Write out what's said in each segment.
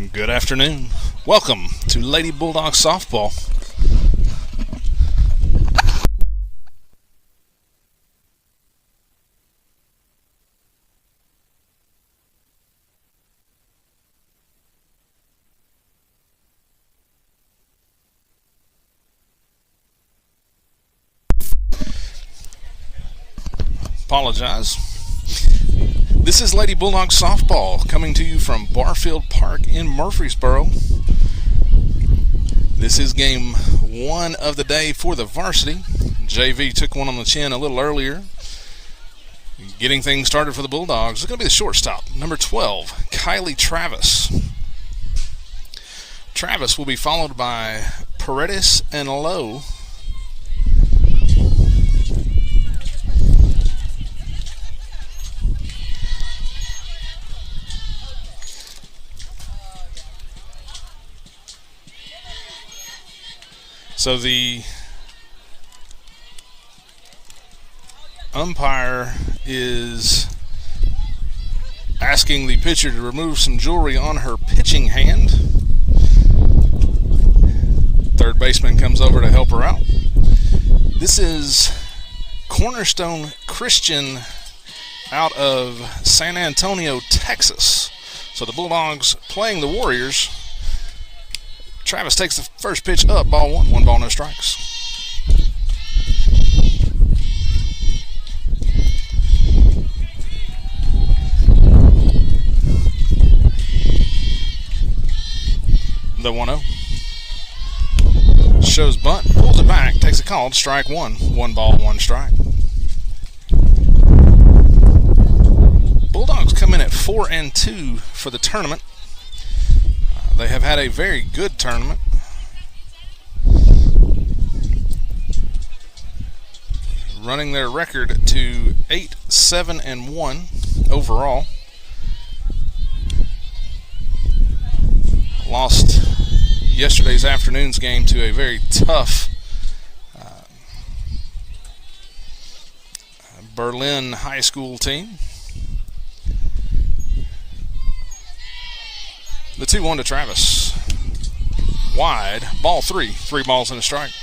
Good afternoon. Welcome to Lady Bulldogs softball. Apologize. This is Lady Bulldogs softball coming to you from Barfield Park in Murfreesboro. This is game one of the day for the varsity. JV took one on the chin a little earlier. Getting things started for the Bulldogs is going to be the shortstop, number 12, Kylie Travis. Travis will be followed by Paredes and Lowe. So the umpire is asking the pitcher to remove some jewelry on her pitching hand. Third baseman comes over to help her out. This is Cornerstone Christian out of San Antonio, Texas. So the Bulldogs playing the Warriors. Travis takes the first pitch up, ball one. One ball, no strikes. The 1-0. Shows bunt, pulls it back, takes a call, strike one. One ball, one strike. Bulldogs come in at 4-2 for the tournament. They have had a very good tournament. Running their record to 8-7-1 overall. Lost yesterday's afternoon's game to a very tough Berlin high school team. The 2-1 to Travis. Wide, ball three. 3 balls and a strike.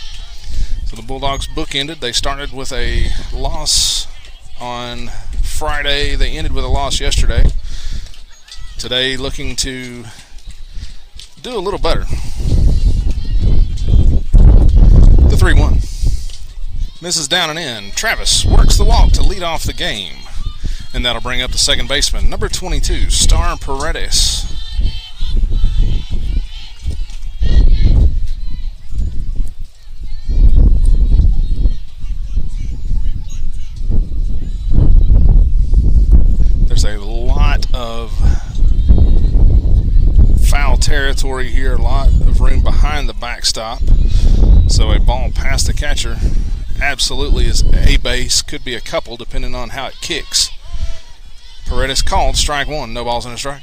So the Bulldogs bookended. They started with a loss on Friday. They ended with a loss yesterday. Today looking to do a little better. The 3-1. Misses down and in. Travis works the walk to lead off the game. And that'll bring up the second baseman, number 22, Star Paredes. There's a lot of foul territory here, a lot of room behind the backstop. So a ball past the catcher absolutely is a base, could be a couple depending on how it kicks. Paredes called, strike one, no balls and a strike.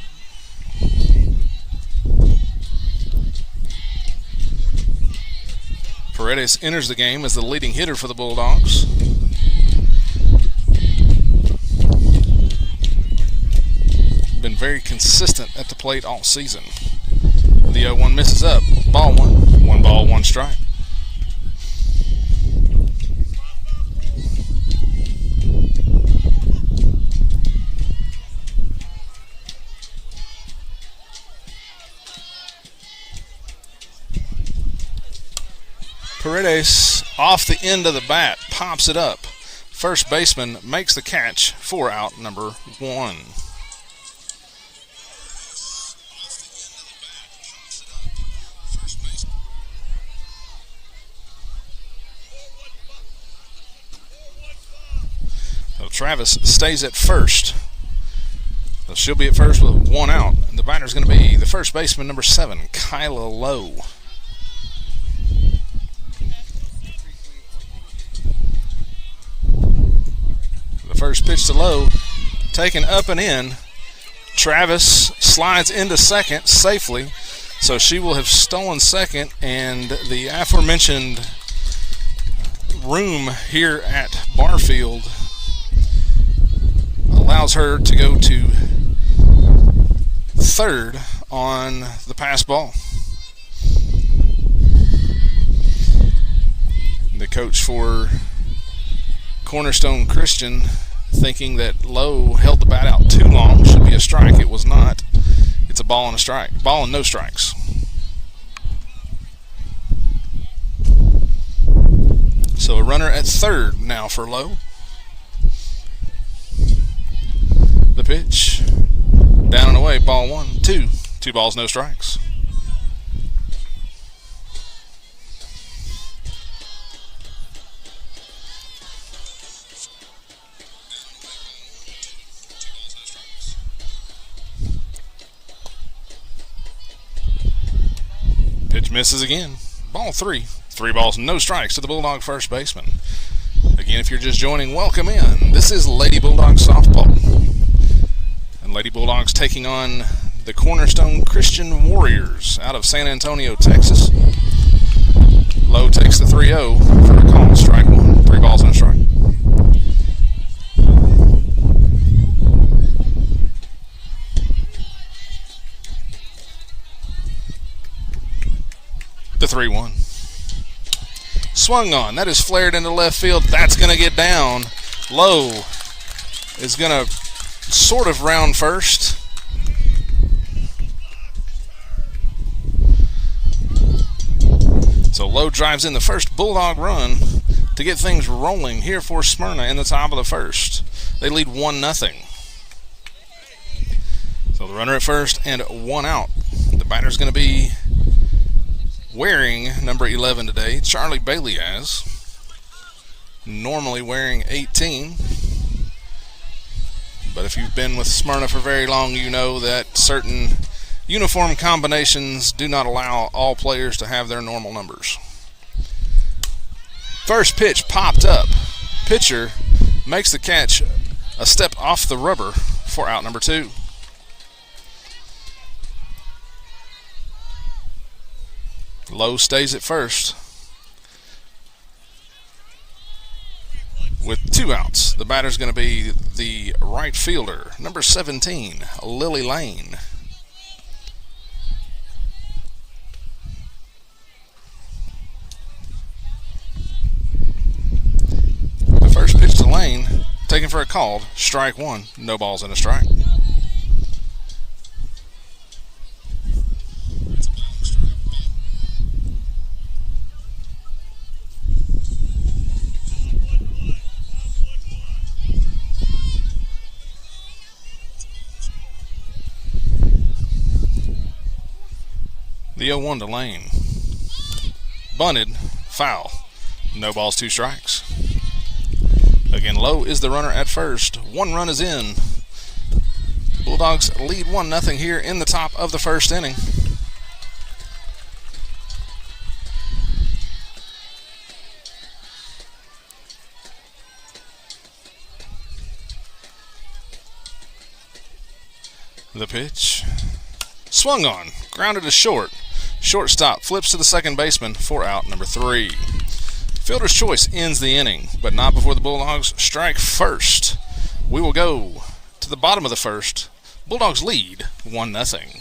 Paredes enters the game as the leading hitter for the Bulldogs. Been very consistent at the plate all season. The 0-1 misses up. Ball one. 1 ball, 1 strike. Paredes off the end of the bat, pops it up. First baseman makes the catch for out number 1. So Travis stays at first. So she'll be at first with 1 out. And the batter's going to be the first baseman, number 7, Kyla Lowe. The first pitch to Lowe, taken up and in. Travis slides into second safely, so she will have stolen second, and the aforementioned room here at Barfield allows her to go to third on the pass ball. The coach for Cornerstone Christian thinking that Lowe held the bat out too long. Should be a strike. It was not. It's a ball and a strike. Ball and no strikes. So a runner at third now for Lowe. The pitch. Down and away. Ball 1-2. 2 balls, no strikes. Pitch misses again. Ball 3. 3 balls, no strikes to the Bulldog first baseman. Again, if you're just joining, welcome in. This is Lady Bulldogs softball. And Lady Bulldogs taking on the Cornerstone Christian Warriors out of San Antonio, Texas. Lowe takes the 3-0 for a call. Strike 1. 3 balls and a strike. The 3-1. Swung on. That is flared into left field. That's going to get down. Lowe is going to sort of round first. So Lowe drives in the first Bulldog run to get things rolling here for Smyrna in the top of the first. They lead 1-0. So the runner at first and 1 out. The batter's going to be wearing number 11 today, Charlie Bailey has. Normally wearing 18. But if you've been with Smyrna for very long, you know that certain uniform combinations do not allow all players to have their normal numbers. First pitch popped up. Pitcher makes the catch a step off the rubber for out number 2. Lowe stays at first with 2 outs. The batter's going to be the right fielder, number 17, Lily Lane. The first pitch to Lane, taken for a call, strike 1, no balls and a strike. The 0-1 to Lane. Bunted, foul. No balls, 2 strikes. Again, Lowe is the runner at first. 1 run is in. Bulldogs lead 1-0 here in the top of the first inning. The pitch. Swung on. Grounded to short. Shortstop flips to the second baseman for out number 3. Fielder's choice ends the inning, but not before the Bulldogs strike first. We will go to the bottom of the first. Bulldogs lead 1-0.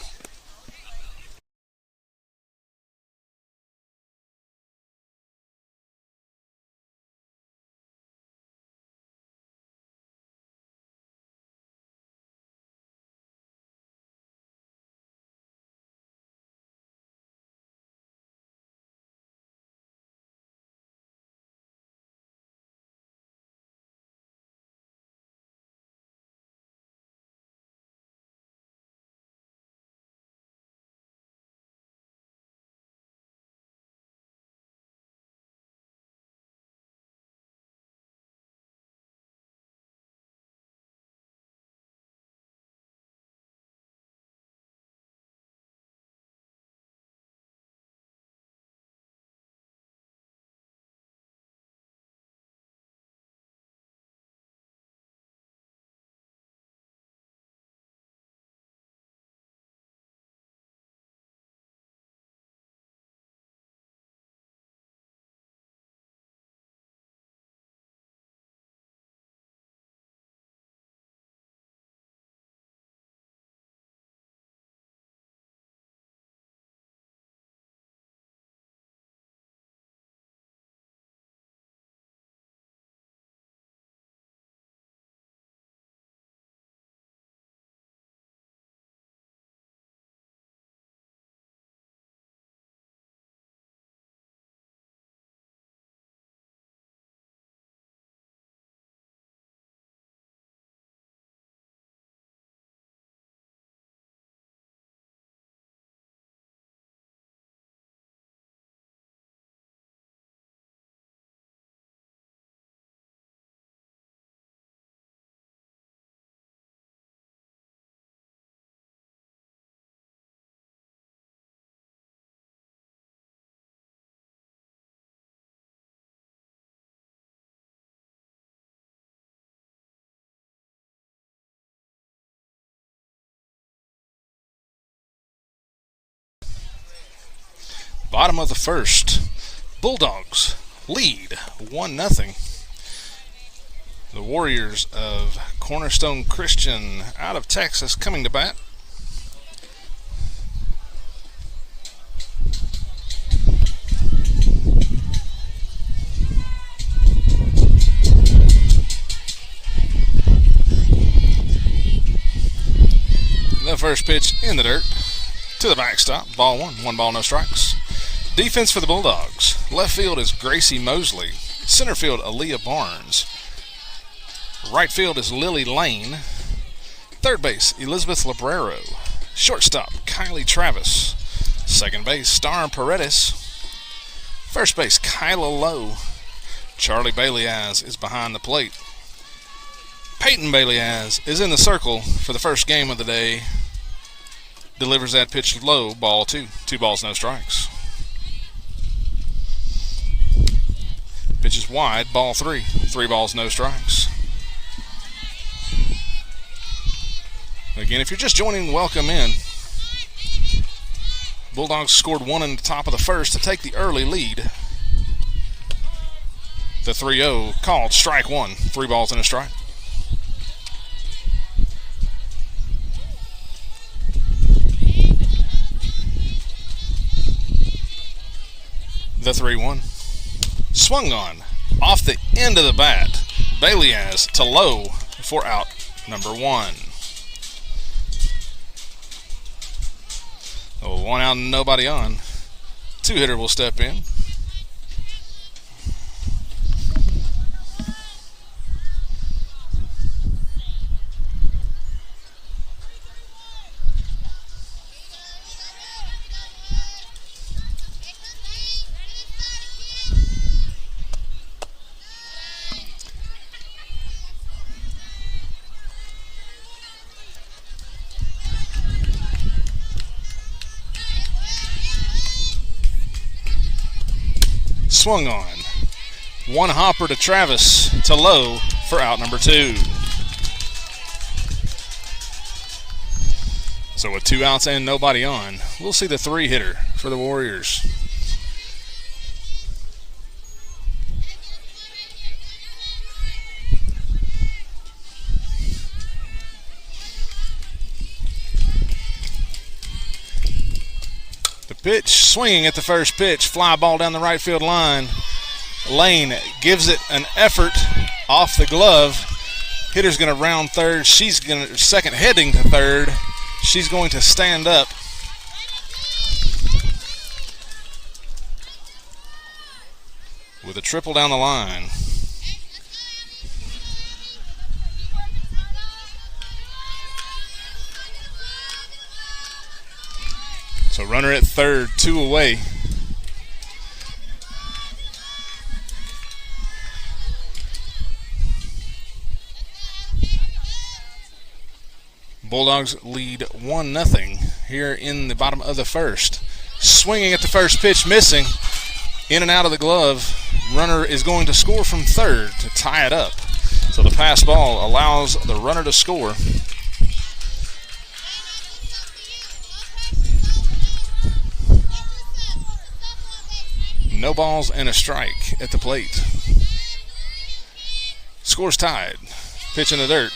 Bottom of the first, Bulldogs lead 1-0. The Warriors of Cornerstone Christian out of Texas coming to bat. The first pitch in the dirt to the backstop. Ball one. 1 ball, no strikes. Defense for the Bulldogs. Left field is Gracie Mosley. Center field, Aaliyah Barnes. Right field is Lily Lane. Third base, Elizabeth Librero. Shortstop, Kylie Travis. Second base, Star Paredes. First base, Kyla Lowe. Charlie Baileyaz is behind the plate. Peyton Baileyaz is in the circle for the first game of the day. Delivers that pitch low, ball 2. 2 balls, no strikes. Pitch is wide, ball 3. 3 balls, no strikes. Again, if you're just joining, welcome in. Bulldogs scored 1 in the top of the first to take the early lead. The 3-0 called strike 1. 3 balls and a strike. The 3-1. Swung on. Off the end of the bat. Baileyaz to Lowe for out number 1. Oh, 1 out and nobody on. 2-hitter will step in. Swung on. 1 hopper to Travis to Lowe for out number 2. So with 2 outs and nobody on, we'll see the 3-hitter for the Warriors. Pitch, swinging at the first pitch, fly ball down the right field line. Lane gives it an effort off the glove. Hitter's going to round third. She's going to second, heading to third. She's going to stand up. With a triple down the line. So runner at third, 2 away. Bulldogs lead 1-0 here in the bottom of the first. Swinging at the first pitch, missing. In and out of the glove. Runner is going to score from third to tie it up. So the pass ball allows the runner to score. No balls and a strike at the plate. Score's tied. Pitch in the dirt.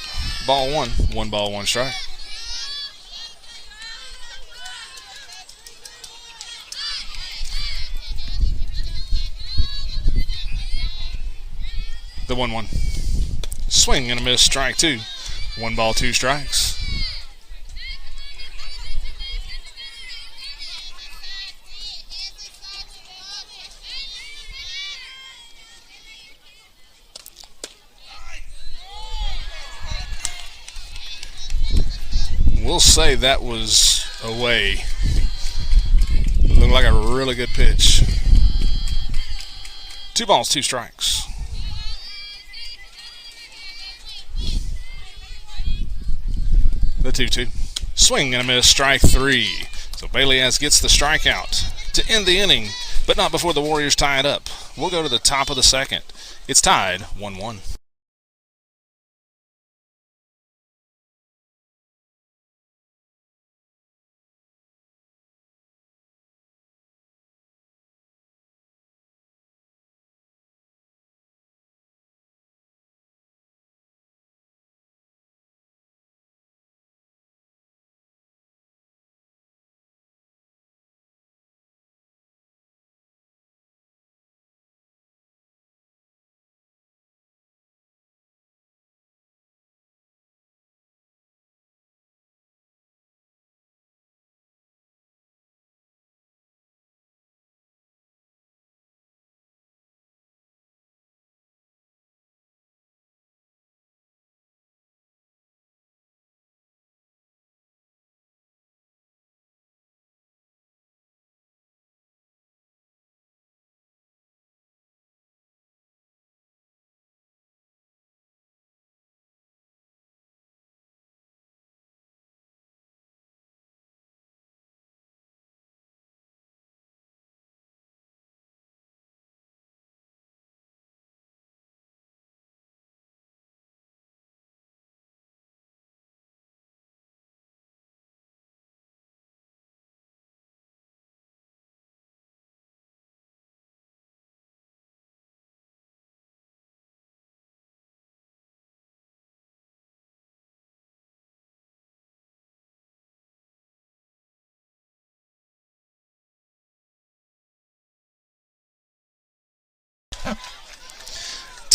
Ball 1. 1 ball, 1 strike. The 1-1. Swing and a miss, strike 2. 1 ball, 2 strikes. We'll say that was away. It looked like a really good pitch. 2 balls, 2 strikes. The 2-2. Swing and a miss, strike 3. So Baileyaz gets the strikeout to end the inning, but not before the Warriors tie it up. We'll go to the top of the second. It's tied 1-1.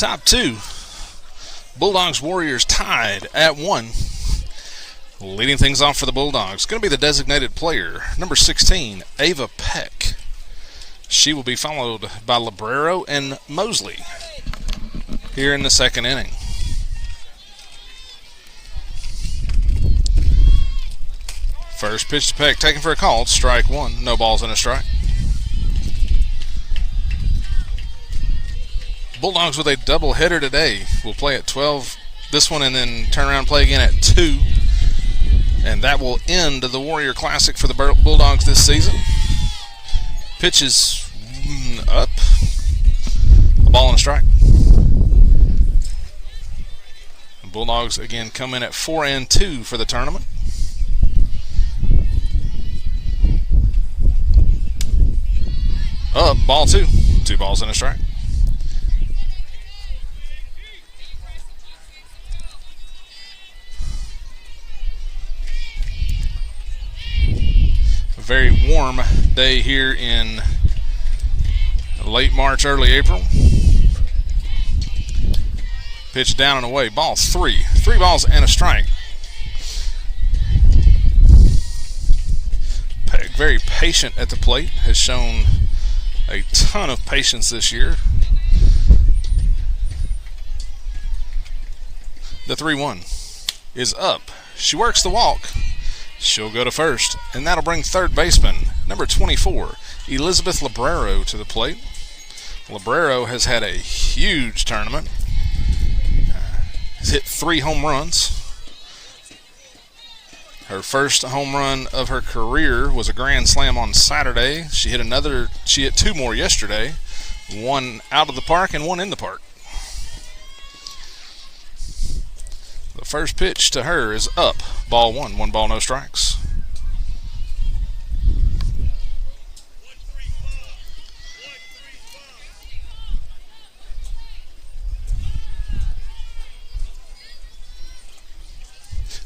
top two. Bulldogs Warriors tied at 1. Leading things off for the Bulldogs, going to be the designated player, number 16, Ava Peck. She will be followed by Librero and Mosley here in the second inning. First pitch to Peck, taken for a call, strike one, no balls and a strike. Bulldogs with a doubleheader today. We'll play at 12 this one and then turn around and play again at 2. And that will end the Warrior Classic for the Bulldogs this season. Pitch is up. A ball and a strike. The Bulldogs again come in at 4-2 for the tournament. Up, ball 2. 2 balls and a strike. A very warm day here in late March, early April. Pitch down and away. Ball 3. 3 balls and a strike. Peck, very patient at the plate, has shown a ton of patience this year. The 3-1 is up. She works the walk. She'll go to first, and that'll bring third baseman, number 24, Elizabeth Librero, to the plate. Librero has had a huge tournament. Has hit 3 home runs. Her first home run of her career was a grand slam on Saturday. She hit 2 more yesterday. 1 out of the park and 1 in the park. The first pitch to her is up. Ball 1. 1 ball, no strikes.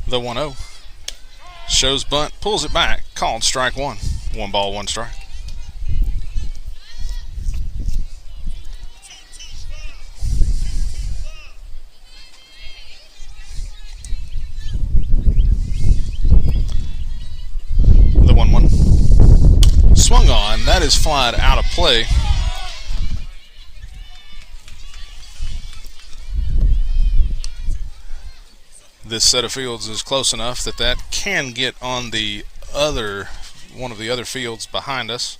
The 1-0. Shows bunt, pulls it back, called strike 1. 1 ball, 1 strike. The 1-1. Swung on, that is flied out of play. This set of fields is close enough that can get on the one of the other fields behind us,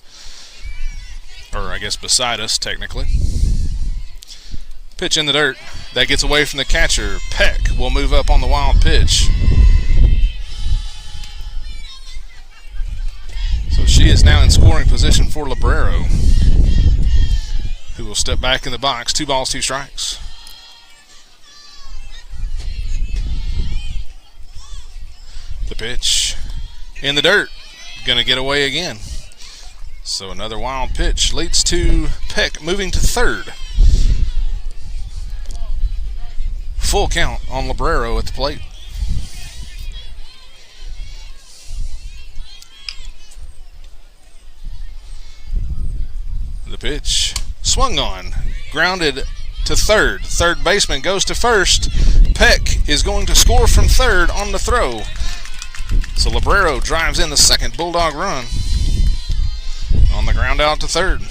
or I guess beside us technically. Pitch in the dirt. That gets away from the catcher. Peck will move up on the wild pitch. So she is now in scoring position for Librero, who will step back in the box. 2 balls, 2 strikes. The pitch in the dirt. Going to get away again. So another wild pitch leads to Peck moving to third. Full count on Librero at the plate. The pitch swung on, grounded to third. Third baseman goes to first. Peck is going to score from third on the throw. So Librero drives in the second Bulldog run on the ground out to third.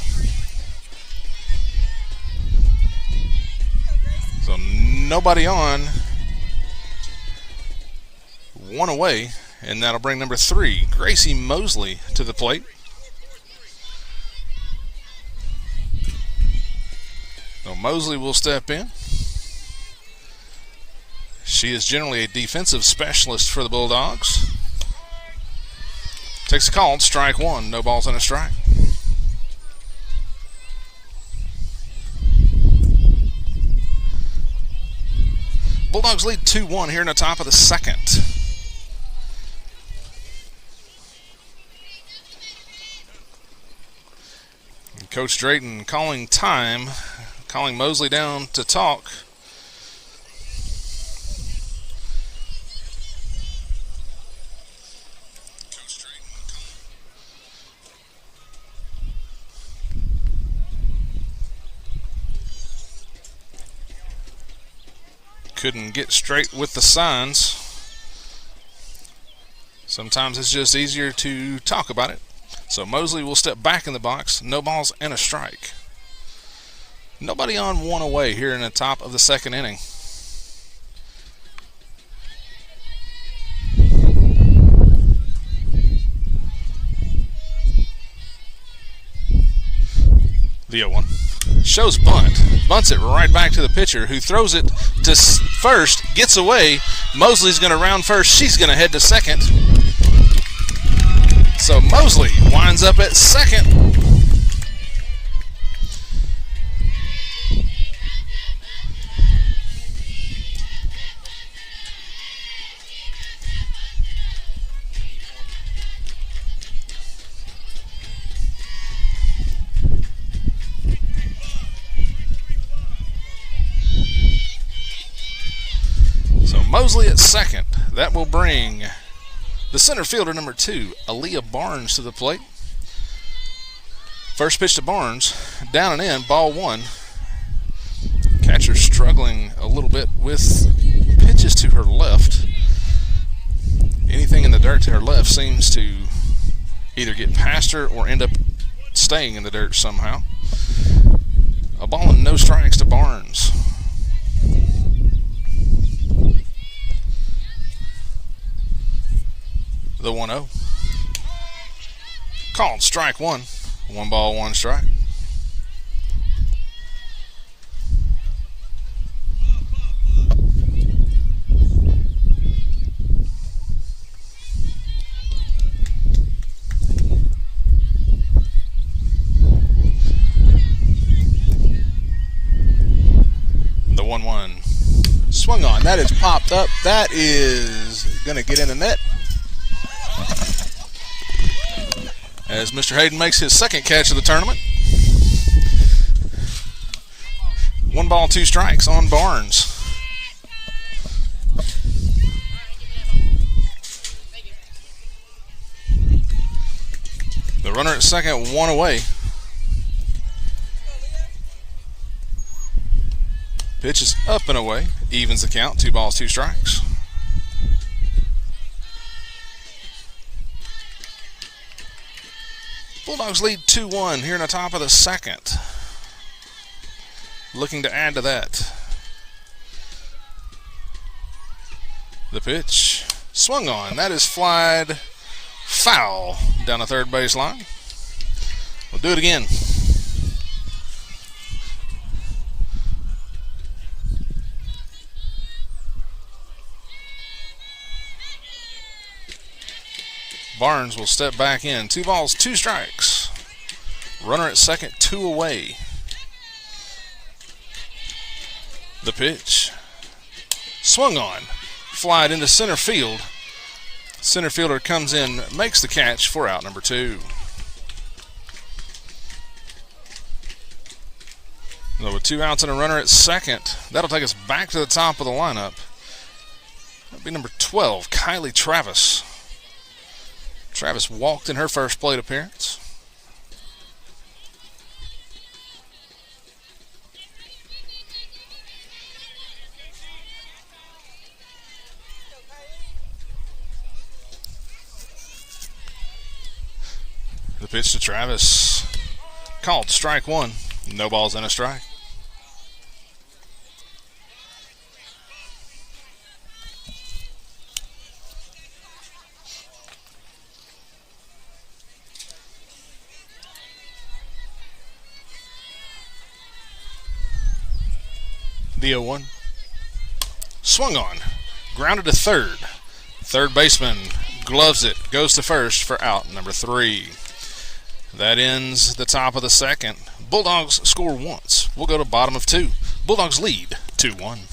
So nobody on, 1 away, and that'll bring number 3, Gracie Mosley, to the plate. So Mosley will step in. She is generally a defensive specialist for the Bulldogs. Takes a call, strike 1, no balls and a strike. Bulldogs lead 2-1 here in the top of the second. And Coach Drayton calling time, calling Mosley down to talk. couldn't get straight with the signs. Sometimes it's just easier to talk about it. So Mosley will step back in the box. No balls and a strike. Nobody on, one away here in the top of the second inning. The 0-1. Shows bunt. Bunts it right back to the pitcher, who throws it to first, gets away. Mosley's going to round first. She's going to head to second. So Mosley winds up at second. Mosley at second. That will bring the center fielder, number 2, Aaliyah Barnes, to the plate. First pitch to Barnes, down and in, ball 1. Catcher struggling a little bit with pitches to her left. Anything in the dirt to her left seems to either get past her or end up staying in the dirt somehow. A ball and no strikes to Barnes. The 1-0. Called strike 1. 1 ball, 1 strike. The 1-1. Swung on. That is popped up. That is going to get in the net. As Mr. Hayden makes his second catch of the tournament. 1 ball, 2 strikes on Barnes. The runner at second, 1 away. Pitch is up and away. Evens the count. 2 balls, 2 strikes. Bulldogs lead 2-1 here in the top of the second. Looking to add to that. The pitch swung on. That is flied foul down the third base line. We'll do it again. Barnes will step back in. 2 balls, 2 strikes. Runner at second, 2 away. The pitch. Swung on. Flied into center field. Center fielder comes in, makes the catch for out number 2. So with 2 outs and a runner at second, that'll take us back to the top of the lineup. That'll be number 12, Kylie Travis. Travis walked in her first plate appearance. The pitch to Travis. Called strike 1. No balls and a strike. The 0-1. Swung on. Grounded to third. Third baseman gloves it. Goes to first for out number 3. That ends the top of the second. Bulldogs score once. We'll go to bottom of 2. Bulldogs lead 2-1.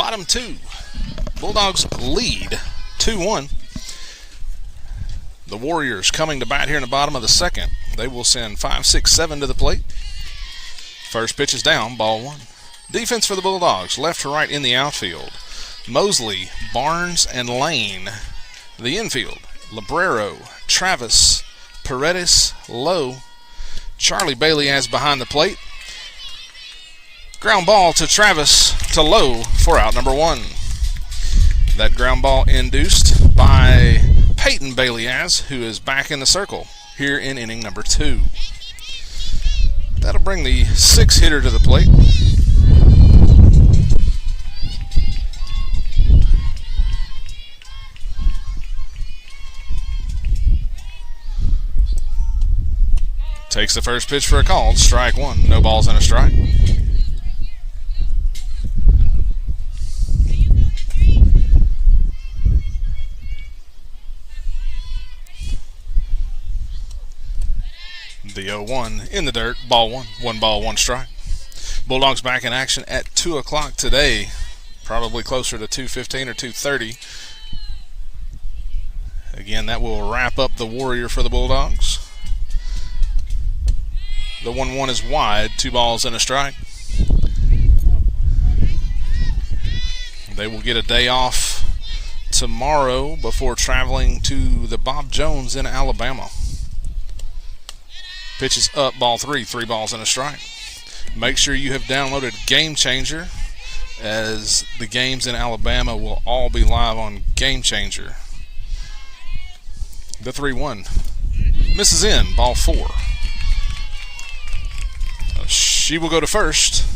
Bottom 2. Bulldogs lead 2-1. The Warriors coming to bat here in the bottom of the second. They will send 5, 6, 7 to the plate. First pitch is down, ball 1. Defense for the Bulldogs, left to right in the outfield. Mosley, Barnes, and Lane. The infield, Librero, Travis, Paredes, Lowe. Charlie Bailey as behind the plate. Ground ball to Travis to Lowe for out number 1. That ground ball induced by Peyton Bailey-Az, who is back in the circle here in inning number 2. That'll bring the 6-hitter to the plate. Takes the first pitch for a call, strike 1, no balls and a strike. The 0-1 in the dirt, ball 1. 1 ball, 1 strike. Bulldogs back in action at 2 o'clock today, probably closer to 2:15 or 2:30. Again, that will wrap up the Warrior for the Bulldogs. The 1-1 is wide, 2 balls and a strike. They will get a day off tomorrow before traveling to the Bob Jones in Alabama. Pitch is up, ball 3, 3 balls and a strike. Make sure you have downloaded Game Changer, as the games in Alabama will all be live on Game Changer. The 3-1 misses in, ball 4. She will go to first,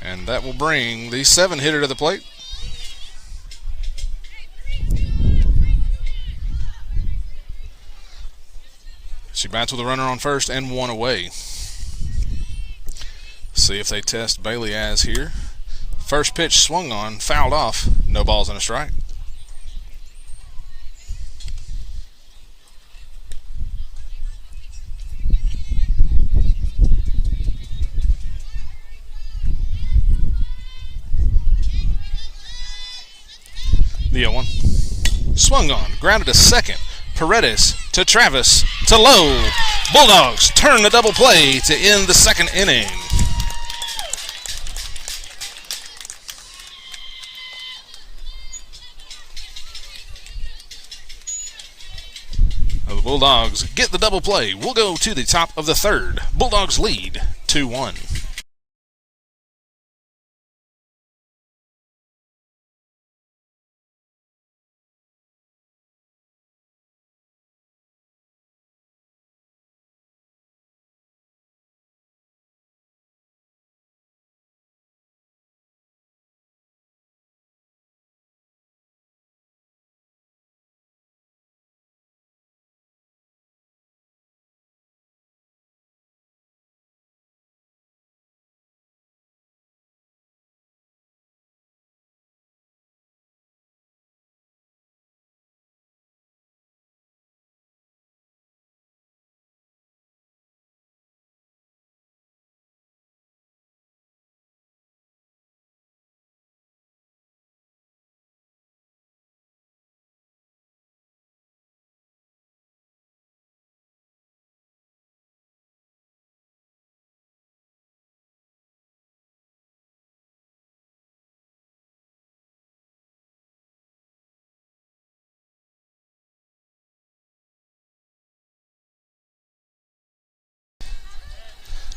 and that will bring the 7-hitter to the plate. She bats with a runner on first and 1 away. See if they test Bailey-Az here. First pitch swung on, fouled off, no balls and a strike. The 0-1. Swung on, grounded to second. Paredes to Travis to Lowe. Bulldogs turn the double play to end the second inning. The Bulldogs get the double play. We'll go to the top of the third. Bulldogs lead 2-1.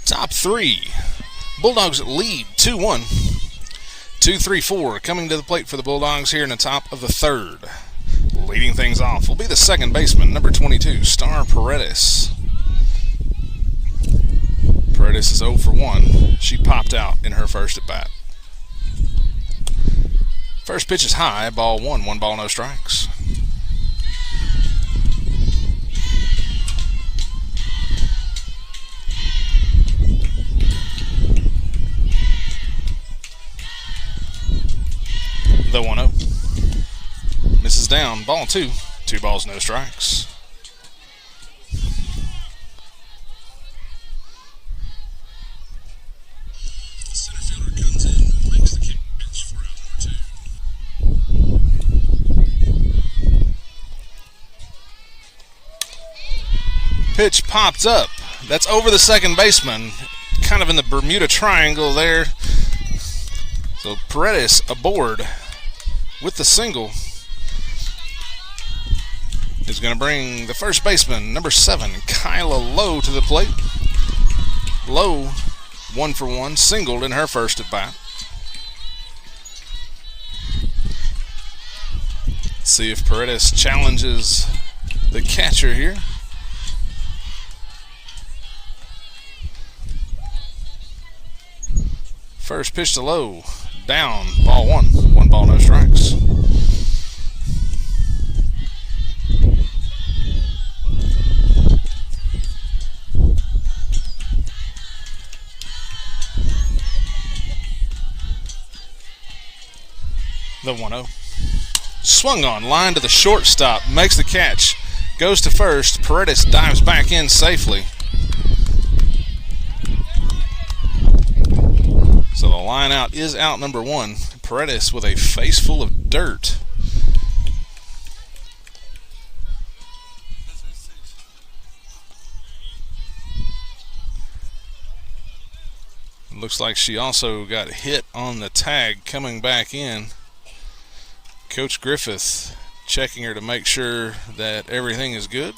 Top 3. Bulldogs lead 2-1. 2-3-4 coming to the plate for the Bulldogs here in the top of the third. Leading things off will be the second baseman, number 22, Star Paredes. Paredes is 0 for 1. She popped out in her first at bat. First pitch is high, ball 1, 1 ball, no strikes. The 1-0. Misses down, ball 2. 2 balls, no strikes. The center fielder comes in. pitch popped up. That's over the second baseman, kind of in the Bermuda Triangle there. So Paredes aboard with the single is going to bring the first baseman, number 7, Kyla Lowe, to the plate. Lowe, 1 for 1, singled in her first at bat. Let's see if Paredes challenges the catcher here. First pitch to Lowe, down, ball 1. 1 ball, no strikes. The 1-0. Swung on, line to the shortstop, makes the catch, goes to first. Paredes dives back in safely. So the line out is out number 1. Paredes with a face full of dirt. Looks like she also got hit on the tag coming back in. Coach Griffith checking her to make sure that everything is good.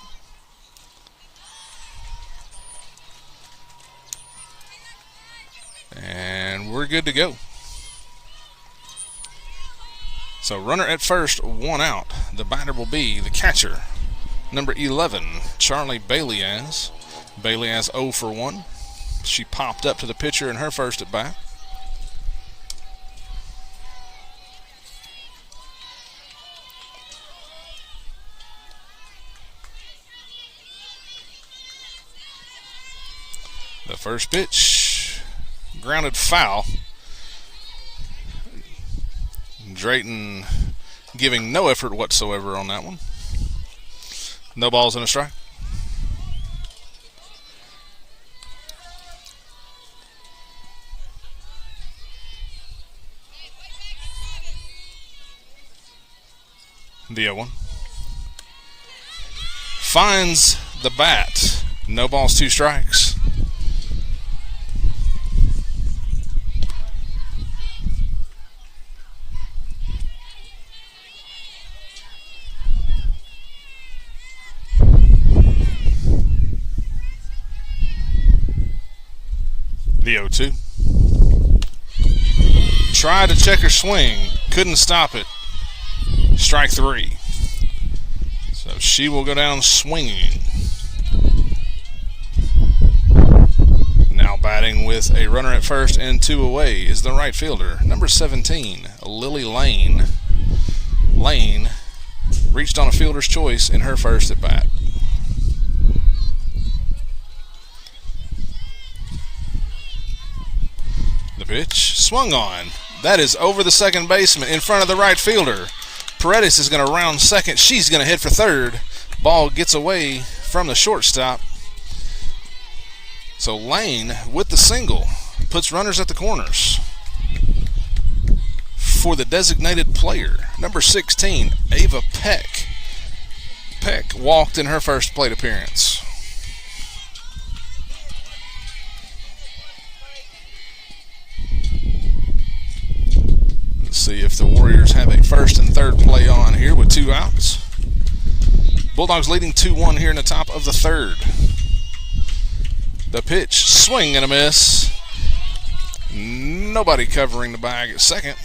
And we're good to go. So runner at first, 1 out. The batter will be the catcher, number 11, Charlie Baileyaz. Baileyaz 0 for 1. She popped up to the pitcher in her first at bat. The first pitch, grounded foul. Drayton giving no effort whatsoever on that one. No balls and a strike. The 0-1. Finds the bat. No balls, 2 strikes. The 0-2. Tried to check her swing, couldn't stop it. Strike 3. So she will go down swinging. Now batting with a runner at first and 2 away is the right fielder, number 17, Lily Lane. Lane reached on a fielder's choice in her first at bat. The pitch swung on. That is over the second baseman in front of the right fielder. Paredes is going to round second. She's going to hit for third. Ball gets away from the shortstop. So Lane with the single puts runners at the corners. For the designated player, number 16, Ava Peck. Peck walked in her first plate appearance. Let's see if the Warriors have a first and third play on here with 2 outs. Bulldogs leading 2-1 here in the top of the third. The pitch, swing and a miss. Nobody covering the bag at second.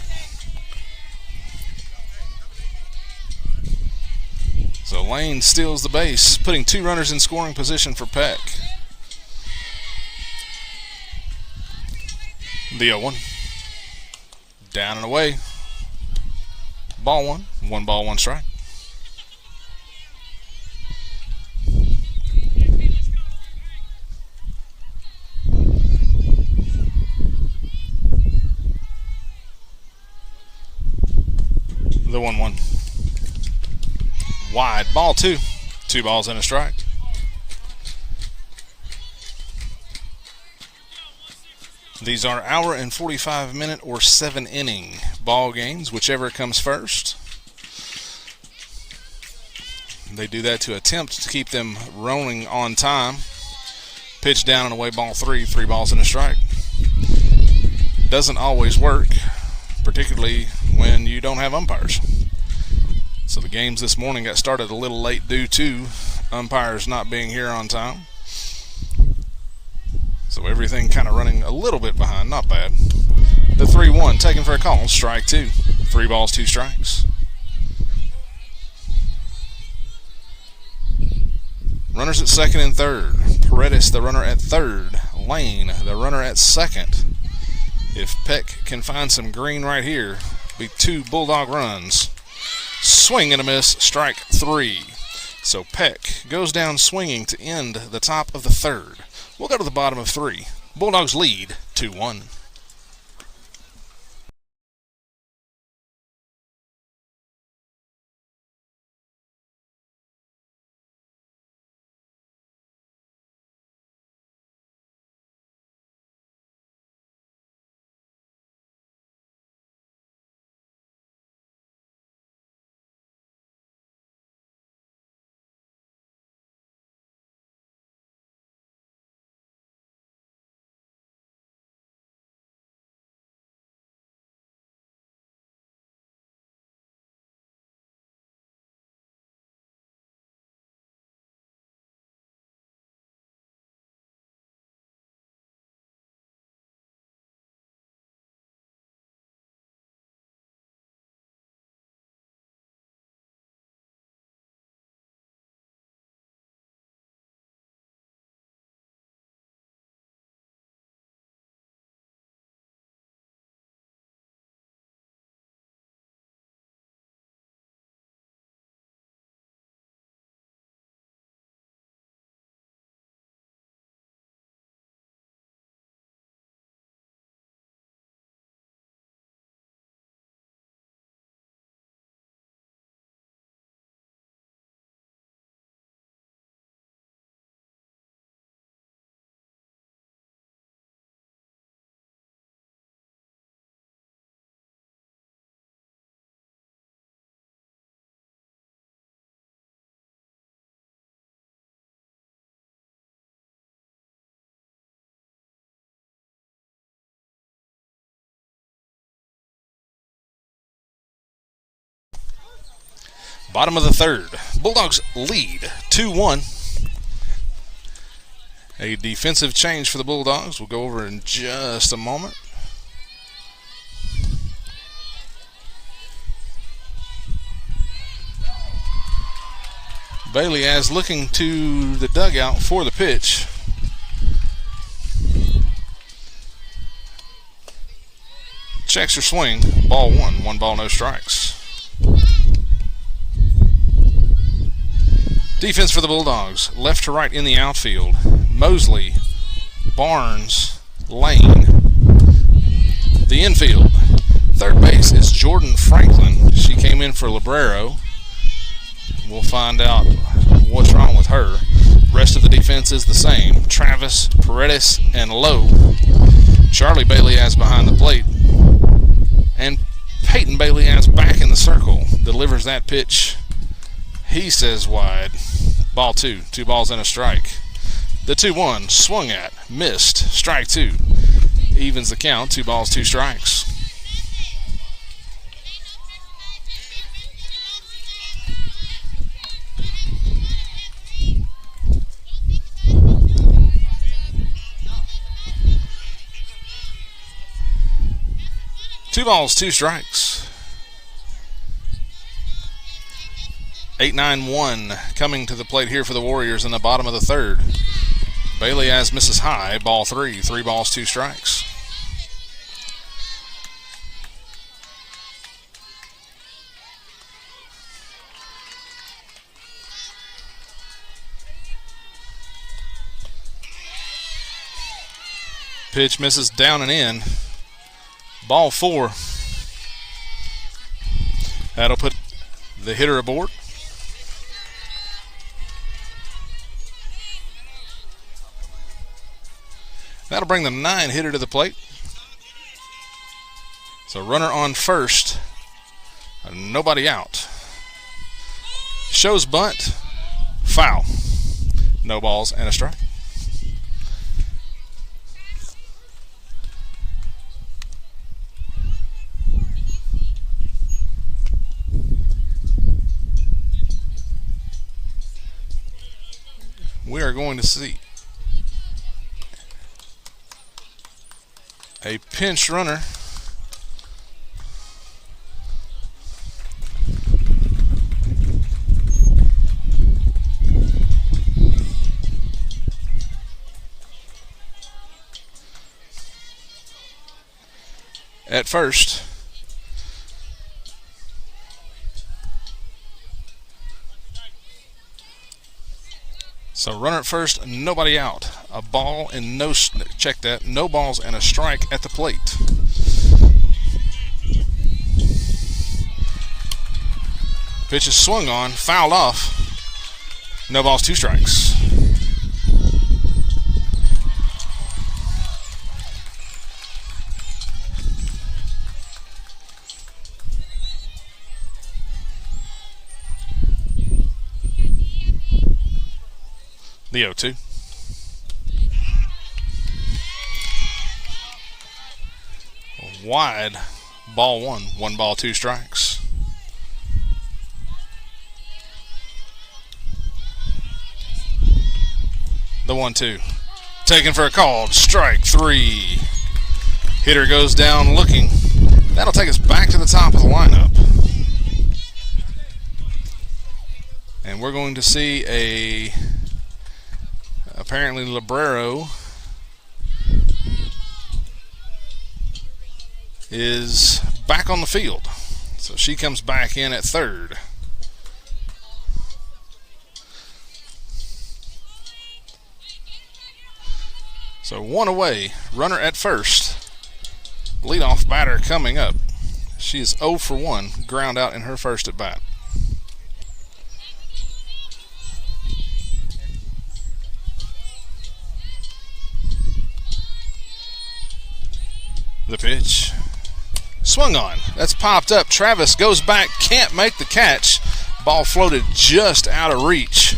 So Lane steals the base, putting 2 runners in scoring position for Peck. The 0-1. Down and away. Ball 1. 1 ball, 1 strike. The 1-1. Wide. Ball 2. 2 balls and a strike. These are hour and 45-minute or 7-inning ball games, whichever comes first. They do that to attempt to keep them rolling on time. Pitch down and away, ball 3, 3 balls and a strike. Doesn't always work, particularly when you don't have umpires. So the games this morning got started a little late due to umpires not being here on time. So everything kind of running a little bit behind, not bad. The 3-1 taken for a call, strike 2. 3 balls, 2 strikes. Runners at second and third. Paredes, the runner at third. Lane, the runner at second. If Peck can find some green right here, be 2 Bulldog runs. Swing and a miss, strike 3. So Peck goes down swinging to end the top of the third. We'll go to the bottom of 3. Bulldogs lead 2-1. Bottom of the third. Bulldogs lead 2-1. A defensive change for the Bulldogs. We'll go over in just a moment. Bailey as looking to the dugout for the pitch. Checks her swing. Ball 1. 1 ball, no strikes. Defense for the Bulldogs. Left to right in the outfield. Mosley, Barnes, Lane. The infield. Third base is Jordan Franklin. She came in for Librero. We'll find out what's wrong with her. Rest of the defense is the same. Travis, Paredes, and Lowe. Charlie Bailey has behind the plate. And Peyton Bailey has back in the circle. Delivers that pitch. He says wide. Ball 2. 2 balls and a strike. The 2-1 swung at. Missed. Strike 2. Evens the count. 2 balls, 2 strikes. Two balls, 2 strikes. 8-9-1 coming to the plate here for the Warriors in the bottom of the third. Bailey as misses high. Ball 3. 3 balls, 2 strikes. Pitch misses down and in. Ball 4. That'll put the hitter aboard. That'll bring the 9 hitter to the plate. So runner on first. Nobody out. Shows bunt. Foul. No balls and a strike. We are going to see a pinch runner at first. So runner at first, nobody out. A ball and no, check that, no balls and a strike at the plate. Pitch is swung on, fouled off. No balls, 2 strikes. The 0-2. Wide, ball 1. 1 ball, 2 strikes. The 1-2. Taken for a call. Strike 3. Hitter goes down looking. That'll take us back to the top of the lineup. And we're going to see a apparently Librero is back on the field. So she comes back in at third. So 1 away, runner at first. Leadoff batter coming up. She is 0 for 1, ground out in her first at bat. The pitch. Swung on. That's popped up. Travis goes back, can't make the catch. Ball floated just out of reach.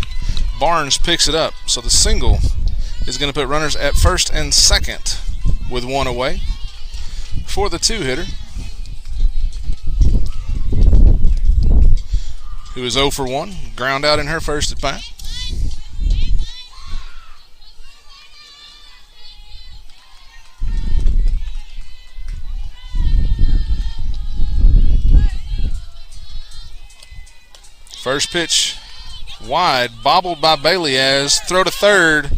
Barnes picks it up. So the single is going to put runners at first and second with 1 away for the 2-hitter, who is 0 for 1, ground out in her first at bat. First pitch wide, bobbled by Bailey as throw to third.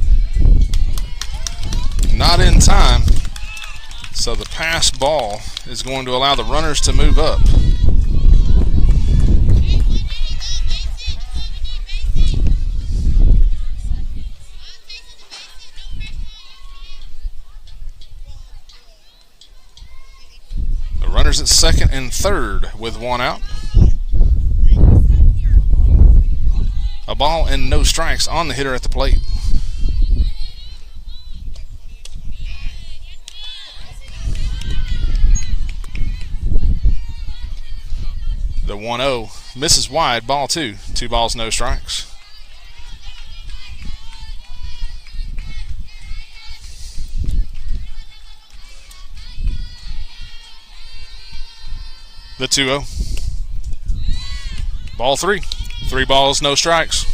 Not in time. So the pass ball is going to allow the runners to move up. The runners at second and third with 1 out. A ball and no strikes on the hitter at the plate. The 1-0 misses wide, ball 2. 2 balls, no strikes. The 2-0. Ball 3. 3 balls, no strikes.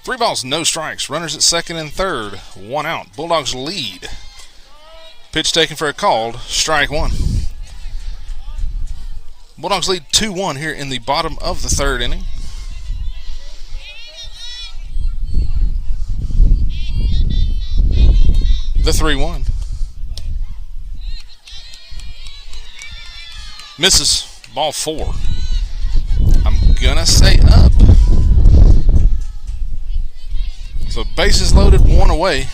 Three balls, no strikes. Runners at second and third. 1 out. Bulldogs lead. Pitch taken for a called. Strike 1. Bulldogs lead 2-1 here in the bottom of the third inning. The 3-1. Misses. Ball 4. I'm gonna say up. So bases loaded, 1 away.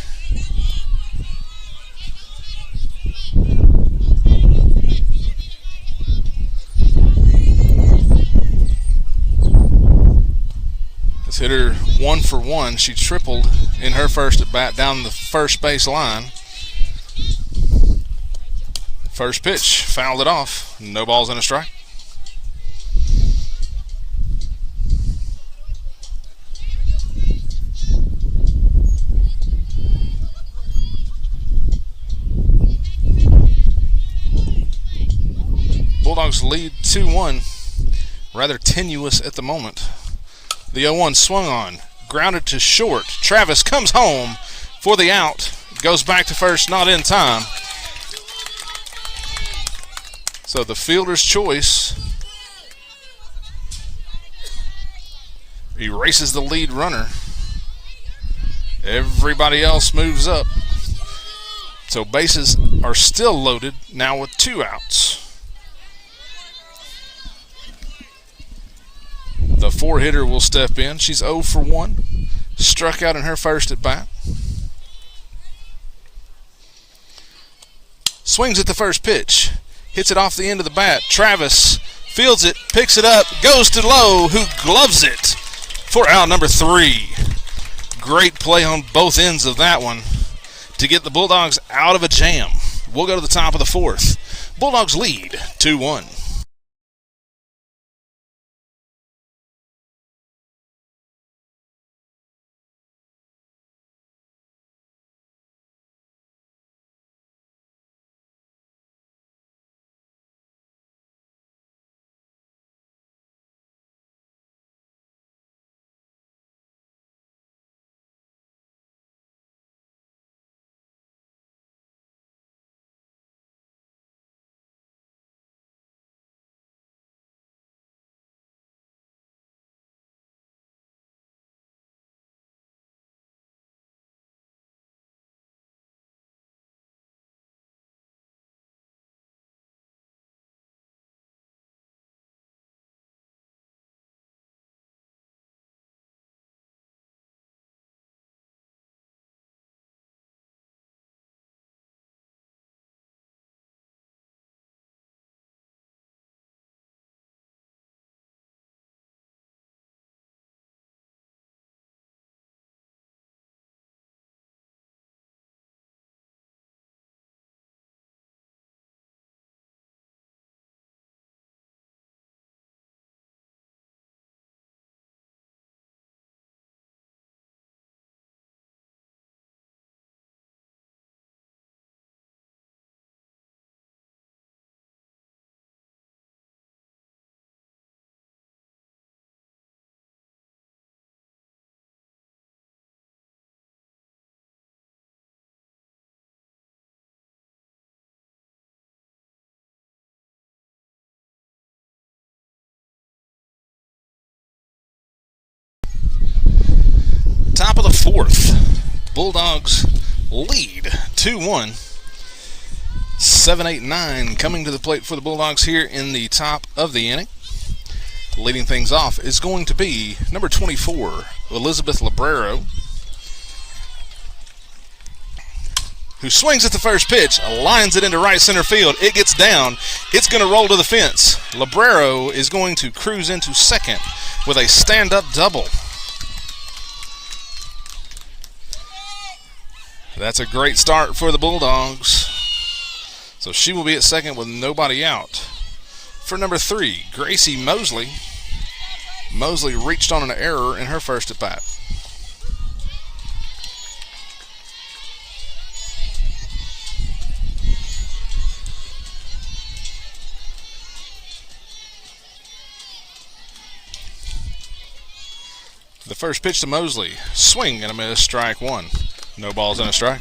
This hitter 1 for 1. She tripled in her first at bat down the first base line. First pitch, fouled it off. No balls and a strike. Bulldogs lead 2-1. Rather tenuous at the moment. The 0-1 swung on. Grounded to short. Travis comes home for the out. Goes back to first, not in time. So the fielder's choice erases the lead runner. Everybody else moves up. So bases are still loaded now with 2 outs. The 4-hitter will step in. She's 0 for 1. Struck out in her first at bat. Swings at the first pitch. Hits it off the end of the bat. Travis fields it, picks it up, goes to Lowe, who gloves it for out number 3. Great play on both ends of that one to get the Bulldogs out of a jam. We'll go to the top of the 4th. Bulldogs lead 2-1. Top of the 4th. Bulldogs lead 2-1. 7, 8, 9 coming to the plate for the Bulldogs here in the top of the inning. Leading things off is going to be number 24, Elizabeth Librero, who swings at the first pitch, lines it into right center field. It gets down. It's going to roll to the fence. Librero is going to cruise into second with a stand-up double. That's a great start for the Bulldogs. So she will be at second with nobody out. For number 3, Gracie Mosley. Mosley reached on an error in her first at bat. The first pitch to Mosley. Swing and a miss, strike 1. No balls and a strike.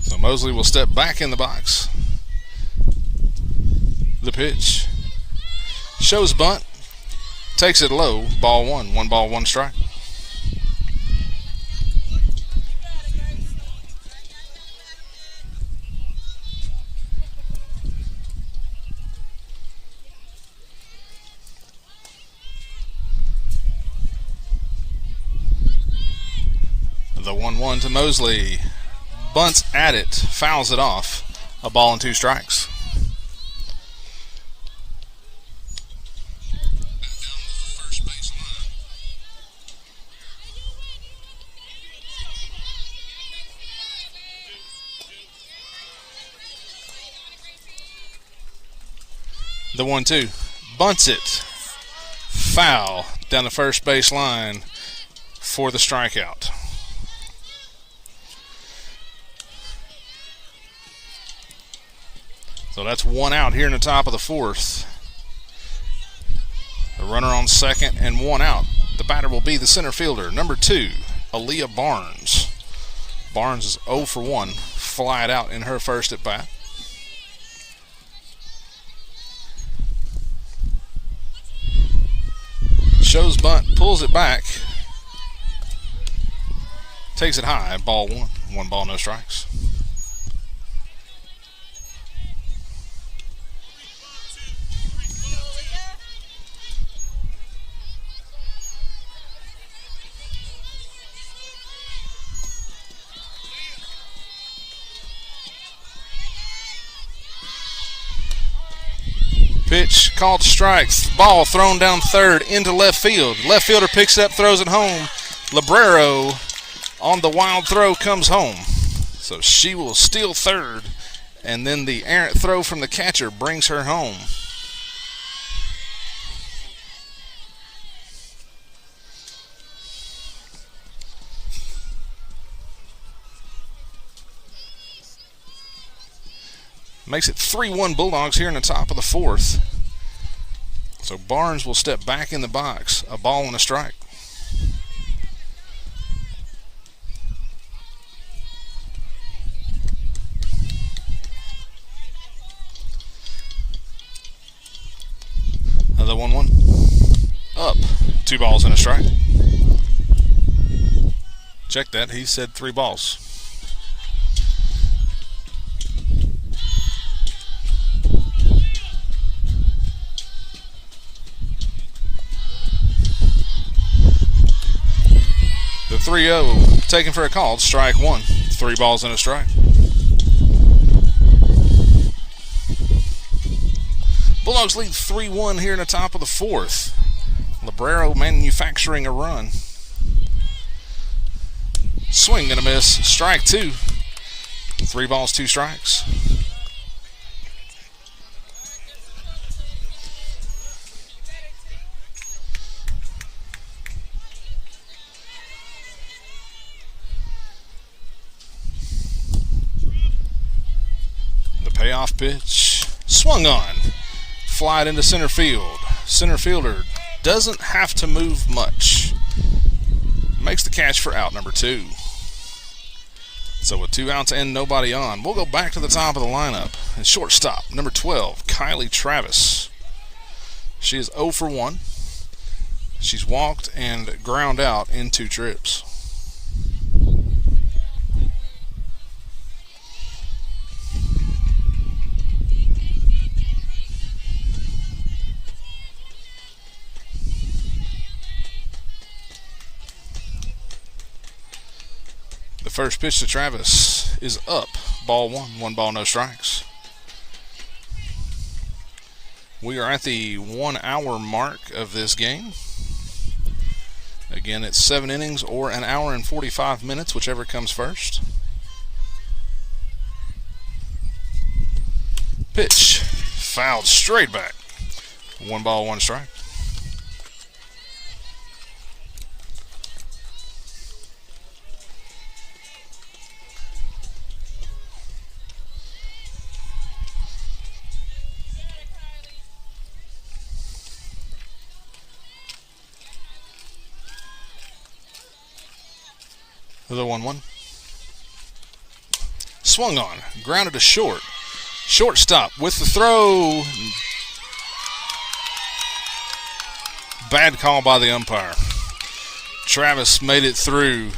So Mosley will step back in the box. The pitch. Shows bunt. Takes it low. Ball 1. 1 ball, 1 strike. The 1-1 to Mosley. Bunts at it. Fouls it off. A ball and 2 strikes. The 1-2. Bunts it. Foul down the first base line for the strikeout. So that's one out here in the top of the fourth. A runner on second and one out. The batter will be the center fielder, number 2, Aaliyah Barnes. Barnes is 0 for 1, flied out in her first at bat. Shows bunt, pulls it back, takes it high, ball 1. 1 ball, no strikes. Pitch called strikes. Ball thrown down third into left field. Left fielder picks it up, throws it home. Librero on the wild throw comes home. So she will steal third, and then the errant throw from the catcher brings her home. Makes it 3-1 Bulldogs here in the top of the fourth. So Barnes will step back in the box. A ball and a strike. Another 1-1. Up. 2 balls and a strike. Check that. He said 3 balls. The 3-0 taken for a call. Strike 1. 3 balls and a strike. Bulldogs lead 3-1 here in the top of the fourth. Librero manufacturing a run. Swing and a miss. Strike 2. 3 balls, 2 strikes. Payoff pitch, swung on, flied into center field. Center fielder doesn't have to move much. Makes the catch for out number 2. So with 2 outs and nobody on, we'll go back to the top of the lineup. And shortstop, number 12, Kylie Travis. She is 0 for 1. She's walked and ground out in 2 trips. The first pitch to Travis is up. Ball 1. 1 ball, no strikes. We are at the 1 hour mark of this game. Again, it's 7 innings or an hour and 45 minutes, whichever comes first. Pitch. Fouled straight back. 1 ball, 1 strike. The 1-1. Swung on. Grounded to short. Shortstop with the throw. Bad call by the umpire. Travis made it through.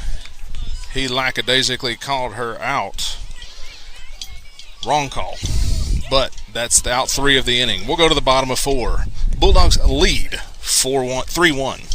He lackadaisically called her out. Wrong call. But that's the out 3 of the inning. We'll go to the bottom of 4. Bulldogs lead 3-1.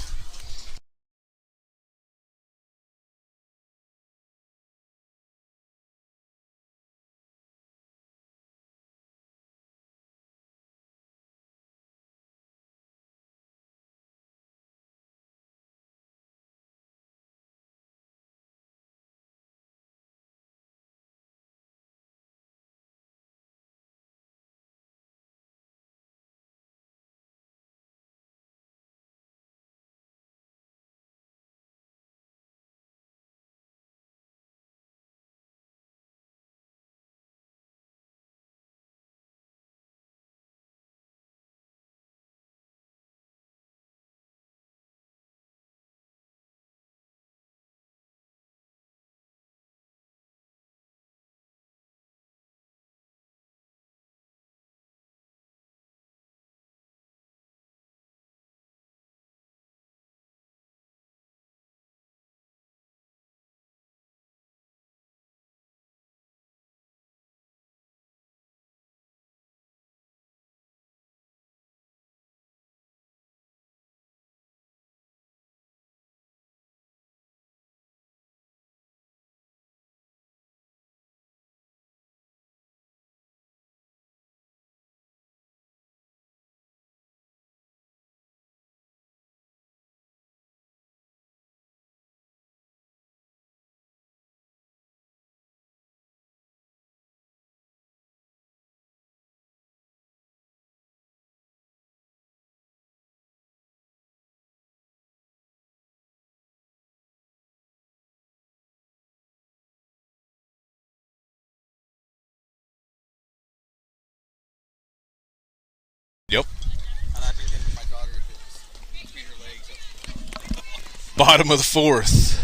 Bottom of the fourth.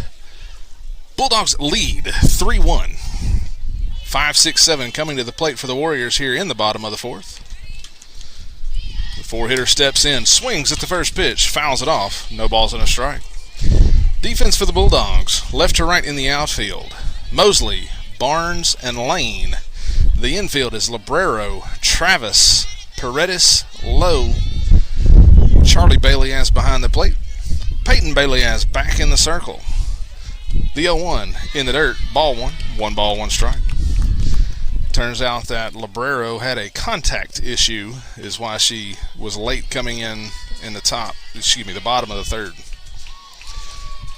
Bulldogs lead 3-1. 5-6-7 coming to the plate for the Warriors here in the bottom of the fourth. The four-hitter steps in, swings at the first pitch, fouls it off. No balls and a strike. Defense for the Bulldogs, left to right in the outfield. Mosley, Barnes, and Lane. The infield is Librero, Travis, Paredes, Lowe, Charlie Bailey behind the plate. Peyton Bailey back in the circle. The 0-1 in the dirt, ball one. 1 ball, 1 strike. Turns out that Librero had a contact issue, is why she was late coming in the bottom of the third.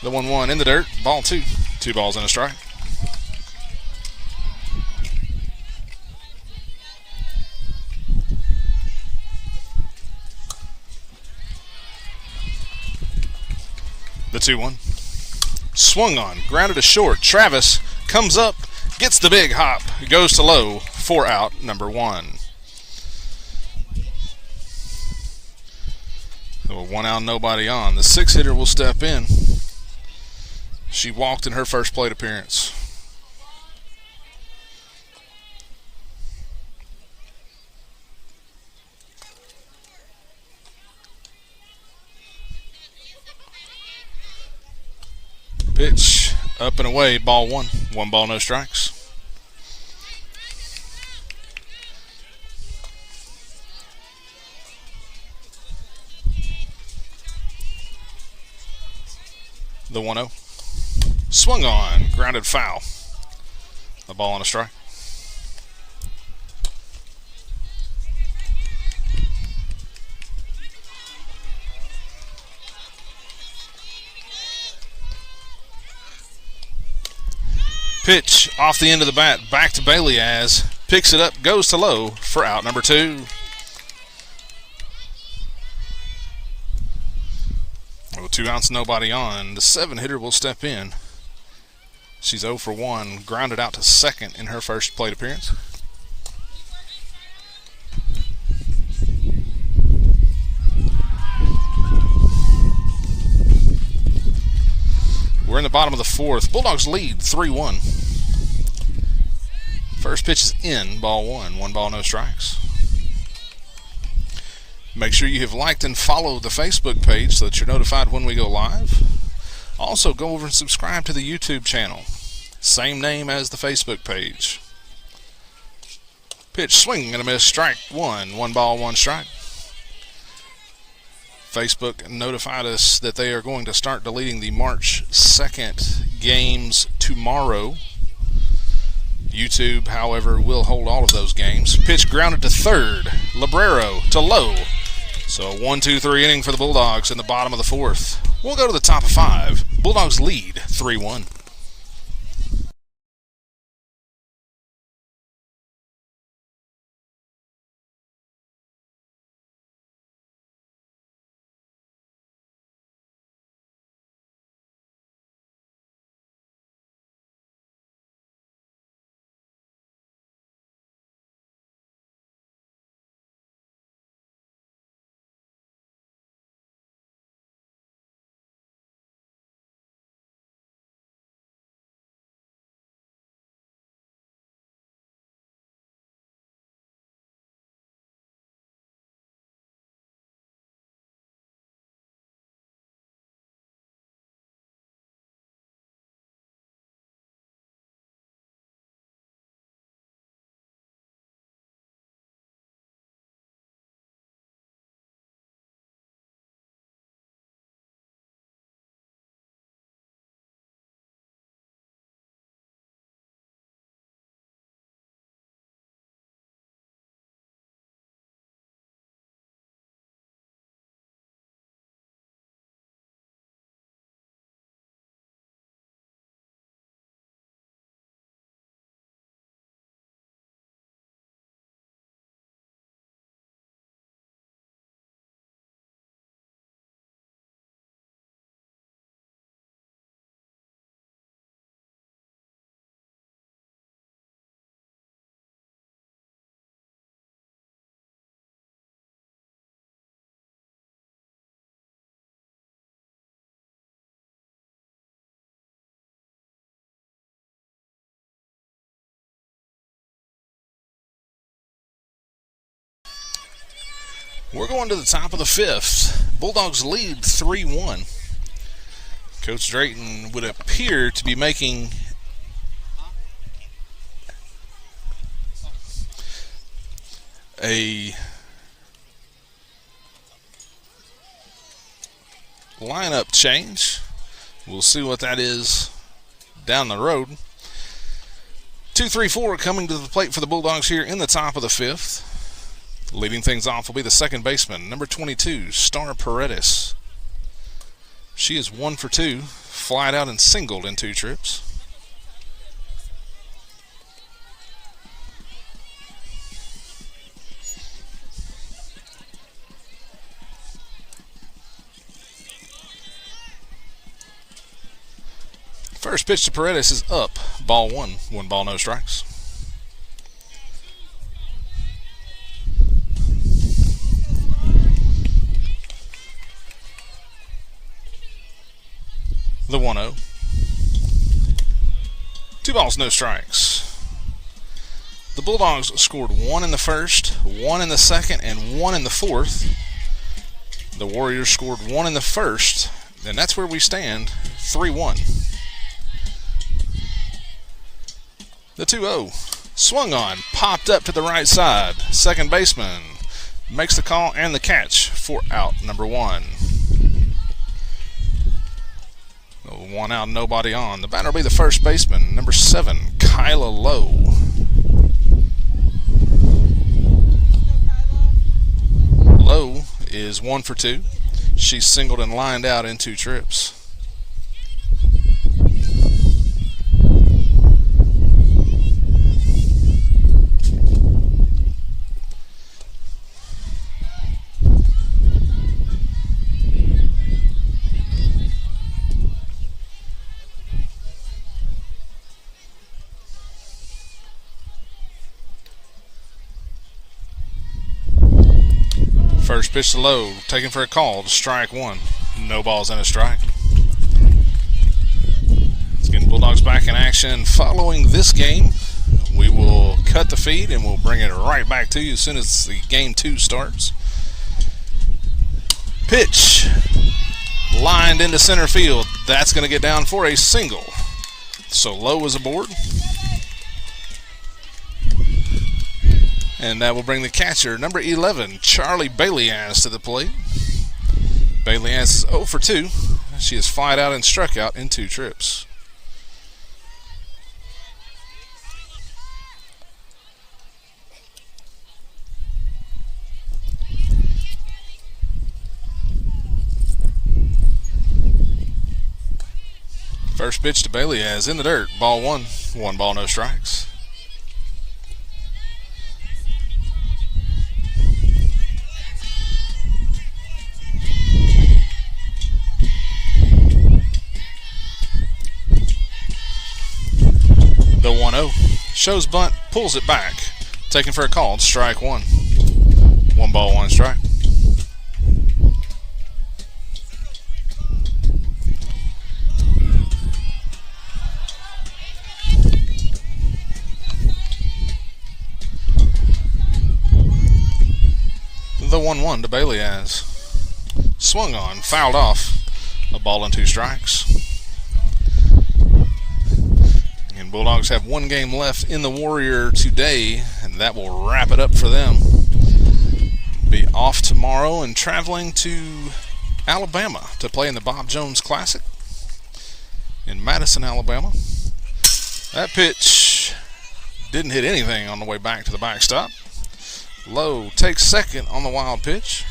The 1-1 in the dirt, ball 2. 2 balls and a strike. The 2-1. Swung on, grounded to short. Travis comes up, gets the big hop, goes to low, 4 out, number 1. So 1 out, nobody on. The 6-hitter will step in. She walked in her first plate appearance. Pitch up and away, ball 1. 1 ball, no strikes. The 1-0. Swung on, grounded foul. A ball and a strike. Pitch off the end of the bat, back to Bailey picks it up, goes to low for out number 2. Well, 2 outs, nobody on. The 7-hitter will step in. She's 0 for 1, grounded out to second in her first plate appearance. We're in the bottom of the fourth. Bulldogs lead 3-1. First pitch is in, ball 1. 1 ball, no strikes. Make sure you have liked and followed the Facebook page so that you're notified when we go live. Also, go over and subscribe to the YouTube channel. Same name as the Facebook page. Pitch, swing and a miss, strike 1. 1 ball, 1 strike. Facebook notified us that they are going to start deleting the March 2nd games tomorrow. YouTube, however, will hold all of those games. Pitch grounded to third. Librero to low. So 1-2-3 inning for the Bulldogs in the bottom of the fourth. We'll go to the top of 5. Bulldogs lead 3-1. We're going to the top of the fifth. Bulldogs lead 3-1. Coach Drayton would appear to be making a lineup change. We'll see what that is down the road. 2-3-4 coming to the plate for the Bulldogs here in the top of the fifth. Leading things off will be the second baseman, number 22, Star Paredes. She is 1 for 2, flied out and singled in 2 trips. First pitch to Paredes is up. Ball 1. 1 ball, no strikes. The 1-0. 2 balls, no strikes. The Bulldogs scored 1 in the first, 1 in the second, and 1 in the fourth. The Warriors scored 1 in the first, and that's where we stand, 3-1. The 2-0. Swung on, popped up to the right side. Second baseman makes the call and the catch for out number 1. 1 out, nobody on. The batter will be the first baseman, number 7, Kyla Lowe. Lowe is 1 for 2. She's singled and lined out in 2 trips. First pitch to Lowe, taken for a call, strike 1. No balls and a strike. Let's get Bulldogs back in action. Following this game, we will cut the feed and we'll bring it right back to you as soon as the game 2 starts. Pitch, lined into center field. That's going to get down for a single. So Lowe is aboard. And that will bring the catcher, number 11, Charlie Bailey-As, to the plate. Bailey-As is 0 for 2. She has flied out and struck out in 2 trips. First pitch to Bailey-As in the dirt. Ball 1. 1 ball, no strikes. The 1-0. Shows bunt, pulls it back. Taken for a call, strike 1. 1 ball, 1 strike. The 1-1 to Bailey-As. Swung on, fouled off. A ball and 2 strikes. And Bulldogs have 1 game left in the Warrior today, and that will wrap it up for them. Be off tomorrow and traveling to Alabama to play in the Bob Jones Classic in Madison, Alabama. That pitch didn't hit anything on the way back to the backstop. Lowe takes second on the wild pitch.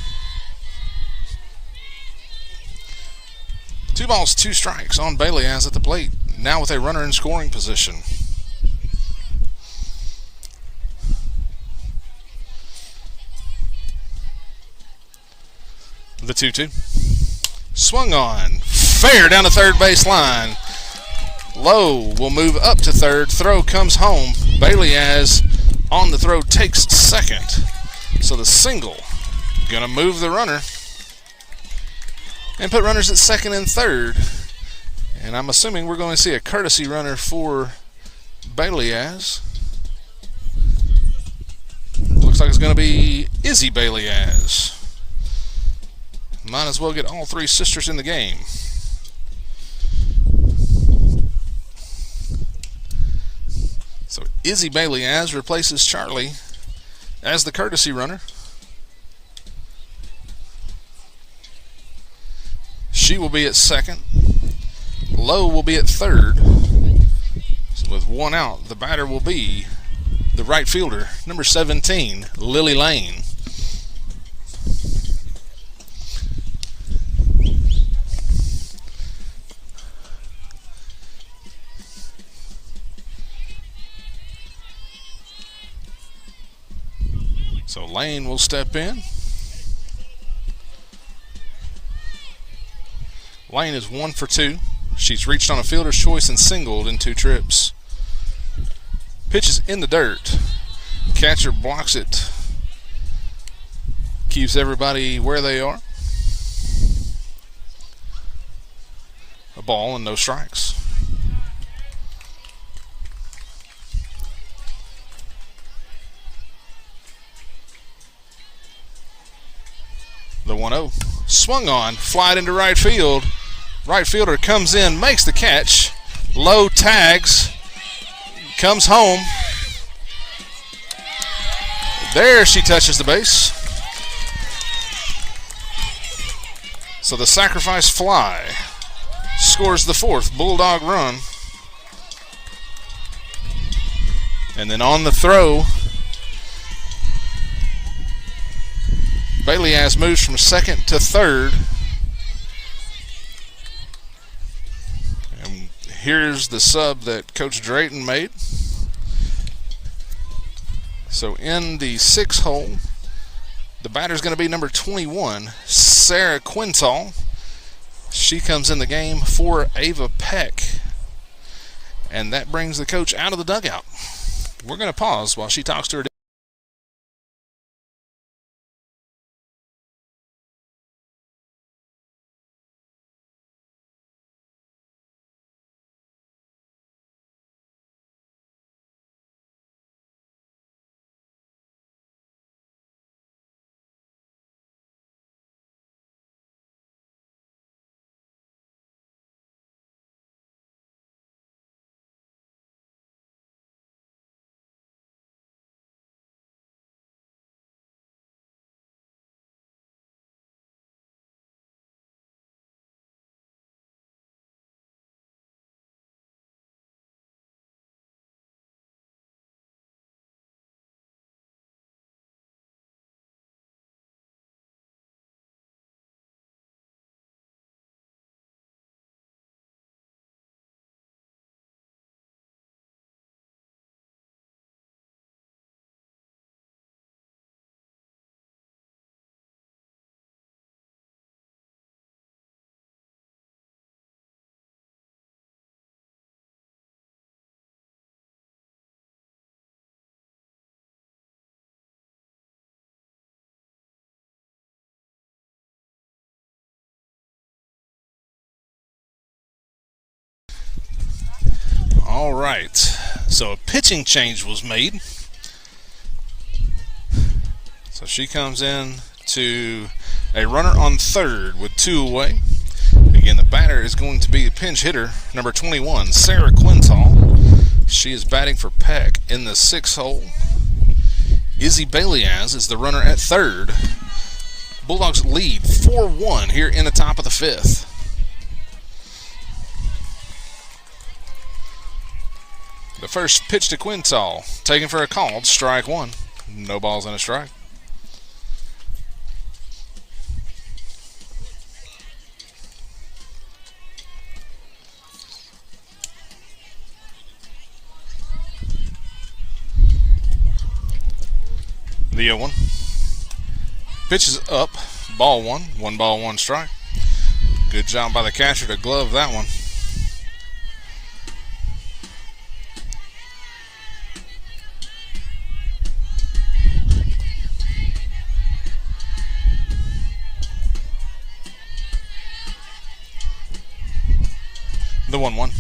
2 balls, 2 strikes on Bailey-As at the plate. Now with a runner in scoring position. The 2-2. Swung on. Fair down the third base line. Lowe will move up to third. Throw comes home. Bailey-As on the throw takes second. So the single going to move the runner and put runners at second and third. And I'm assuming we're going to see a courtesy runner for Bailey-As. Looks like it's going to be Izzy Bailey-As. Might as well get all three sisters in the game. So Izzy Bailey as replaces Charlie as the courtesy runner. She will be at second. Lowe will be at third. So with one out, the batter will be the right fielder, number 17, Lily Lane. So Lane will step in. Lane is 1 for 2. She's reached on a fielder's choice and singled in 2 trips. Pitch is in the dirt. Catcher blocks it. Keeps everybody where they are. A ball and no strikes. The 1-0. Swung on, flied into right field. Right fielder comes in, makes the catch. Low tags, comes home. There she touches the base. So the sacrifice fly scores the 4th Bulldog run. And then on the throw, Bailey has moves from second to third. And here's the sub that Coach Drayton made. So in the 6 hole, the batter's going to be number 21, Sarah Quintal. She comes in the game for Ava Peck. And that brings the coach out of the dugout. We're going to pause while she talks to her. All right, so a pitching change was made. So she comes in to a runner on third with 2 away. Again, the batter is going to be the pinch hitter, number 21, Sarah Quintal. She is batting for Peck in the 6 hole. Izzy Baileyaz is the runner at third. Bulldogs lead 4-1 here in the top of the 5th. The first pitch to Quintal, taken for a called strike 1. No balls and a strike. The 0-1. Pitch is up, ball 1. 1 ball, 1 strike. Good job by the catcher to glove that one. The 1-1.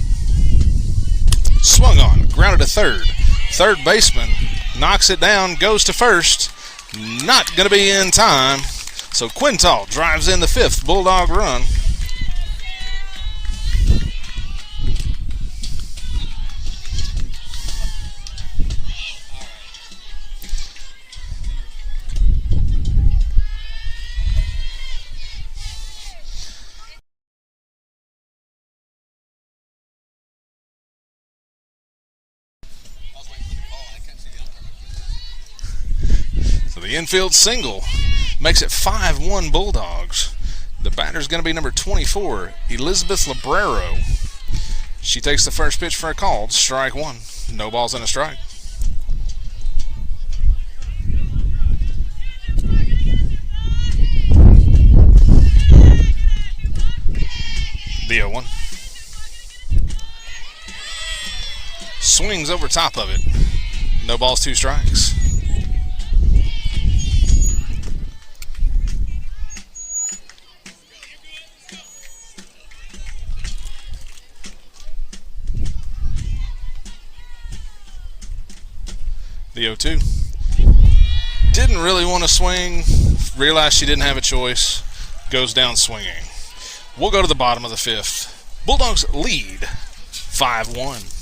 Swung on, grounded to third. Third baseman knocks it down, goes to first. Not going to be in time. So Quintal drives in the 5th Bulldog run. So the infield single makes it 5-1 Bulldogs. The batter's going to be number 24, Elizabeth Librero. She takes the first pitch for a called strike 1. No balls and a strike. The 0-1. Swings over top of it. No balls, 2 strikes. The 0-2. Didn't really want to swing. Realized she didn't have a choice. Goes down swinging. We'll go to the bottom of the 5th. Bulldogs lead 5-1.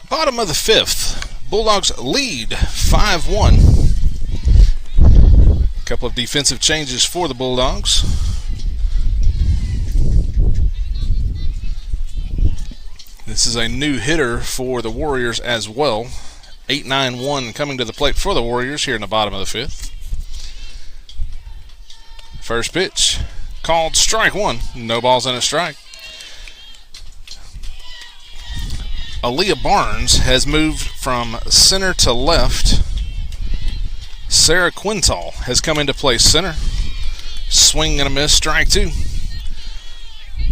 Bottom of the 5th. Bulldogs lead 5-1. A couple of defensive changes for the Bulldogs. This is a new hitter for the Warriors as well. 8-9-1 coming to the plate for the Warriors here in the bottom of the 5th. First pitch called strike 1. No balls and a strike. Aaliyah Barnes has moved from center to left. Sarah Quintal has come into play center. Swing and a miss, strike 2.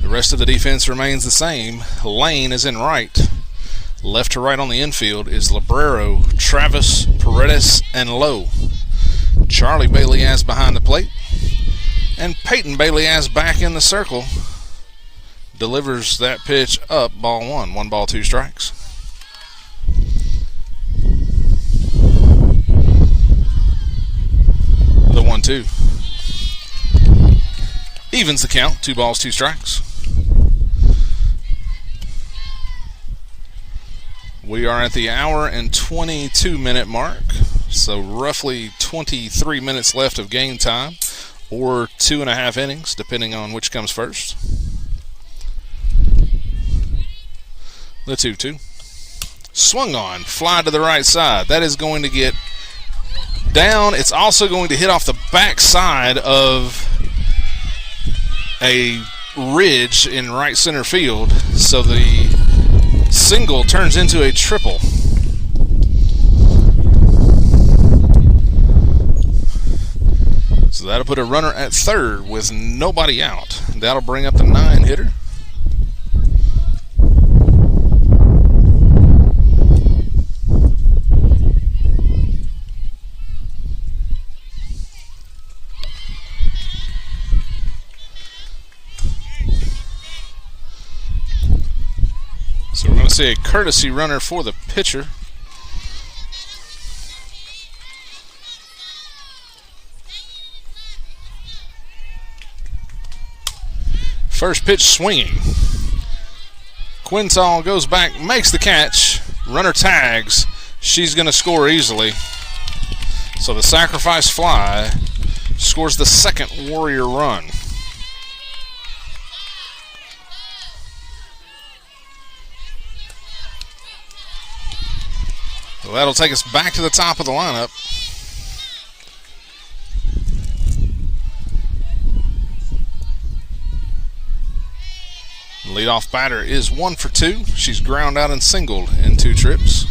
The rest of the defense remains the same. Lane is in right. Left to right on the infield is Librero, Travis, Paredes, and Lowe. Charlie Bailey-Ass behind the plate. And Peyton Bailey-Ass back in the circle. Delivers that pitch up, ball 1. 1 ball, 2 strikes. The 1-2. Evens the count, 2 balls, 2 strikes. We are at the hour and 22-minute mark, so roughly 23 minutes left of game time, or 2.5 innings, depending on which comes first. The 2-2. Swung on, fly to the right side. That is going to get down. It's also going to hit off the back side of a ridge in right center field, so the single turns into a triple. So that'll put a runner at third with nobody out. That'll bring up the 9-hitter. So we're going to see a courtesy runner for the pitcher. First pitch swinging. Quintal goes back, makes the catch. Runner tags. She's going to score easily. So the sacrifice fly scores the second Warrior run. Well, that'll take us back to the top of the lineup. Leadoff batter is 1 for 2. She's ground out and singled in 2 trips.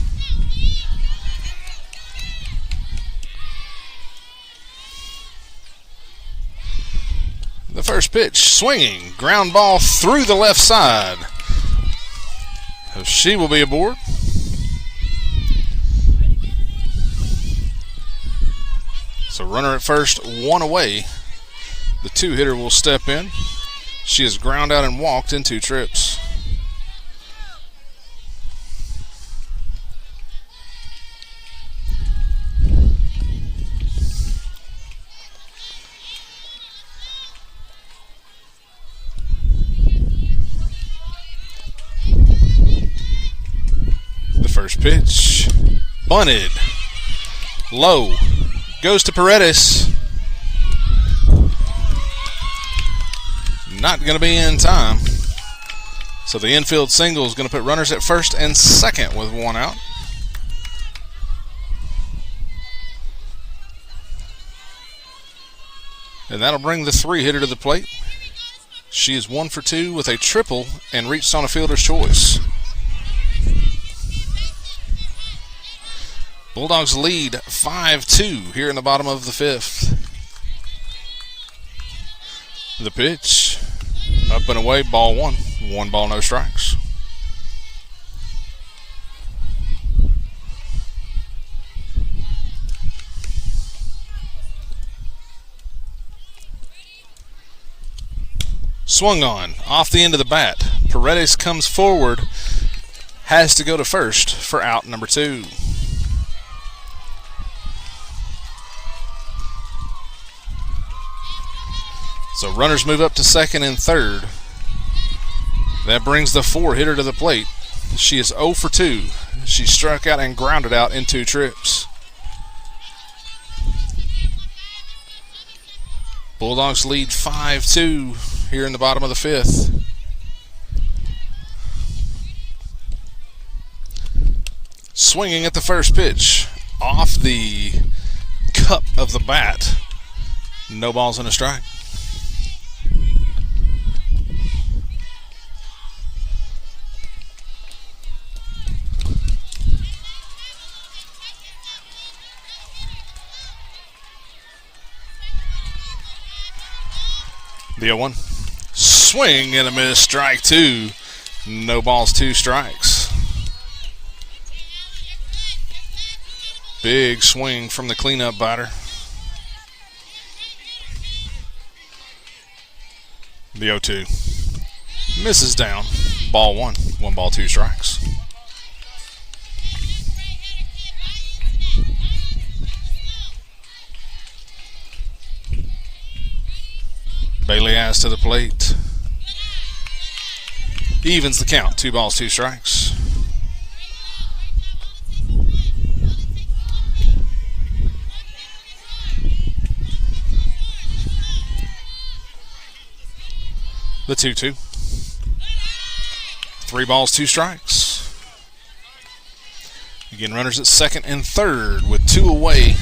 The first pitch, swinging, ground ball through the left side. So she will be aboard. So runner at first, 1 away. The 2-hitter will step in. She has ground out and walked in 2 trips. The first pitch, bunted, low, goes to Paredes. Not going to be in time. So the infield single is going to put runners at first and second with 1 out. And that'll bring the 3-hitter to the plate. She is 1 for 2 with a triple and reached on a fielder's choice. Bulldogs lead 5-2 here in the bottom of the 5th. The pitch, up and away, ball 1. 1 ball, no strikes. Swung on, off the end of the bat. Paredes comes forward, has to go to first for out number 2. So runners move up to second and third. That brings the 4-hitter to the plate. She is 0 for 2. She struck out and grounded out in 2 trips. Bulldogs lead 5-2 here in the bottom of the 5th. Swinging at the first pitch. Off the cup of the bat. No balls and a strike. The 0-1. Swing and a miss, strike 2. No balls, 2 strikes. Big swing from the cleanup batter. The 0-2. Misses down. Ball 1. 1 ball, 2 strikes. Bailey has to the plate. Evens the count. 2 balls, 2 strikes. The 2-2. 3 balls, 2 strikes. Again, runners at second and third with 2 away.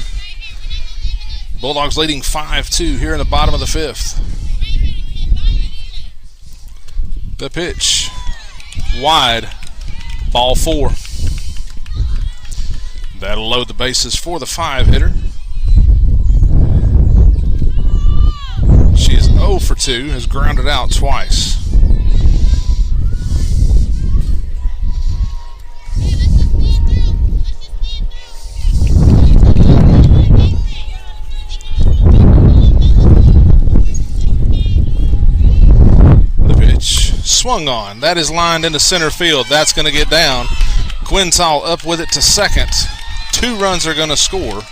Bulldogs leading 5-2 here in the bottom of the 5th. The pitch. Wide. Ball 4. That'll load the bases for the 5-hitter. She is 0 for 2, has grounded out twice. Swung on. That is lined into center field. That's going to get down. Quintal up with it to second. 2 runs are going to score.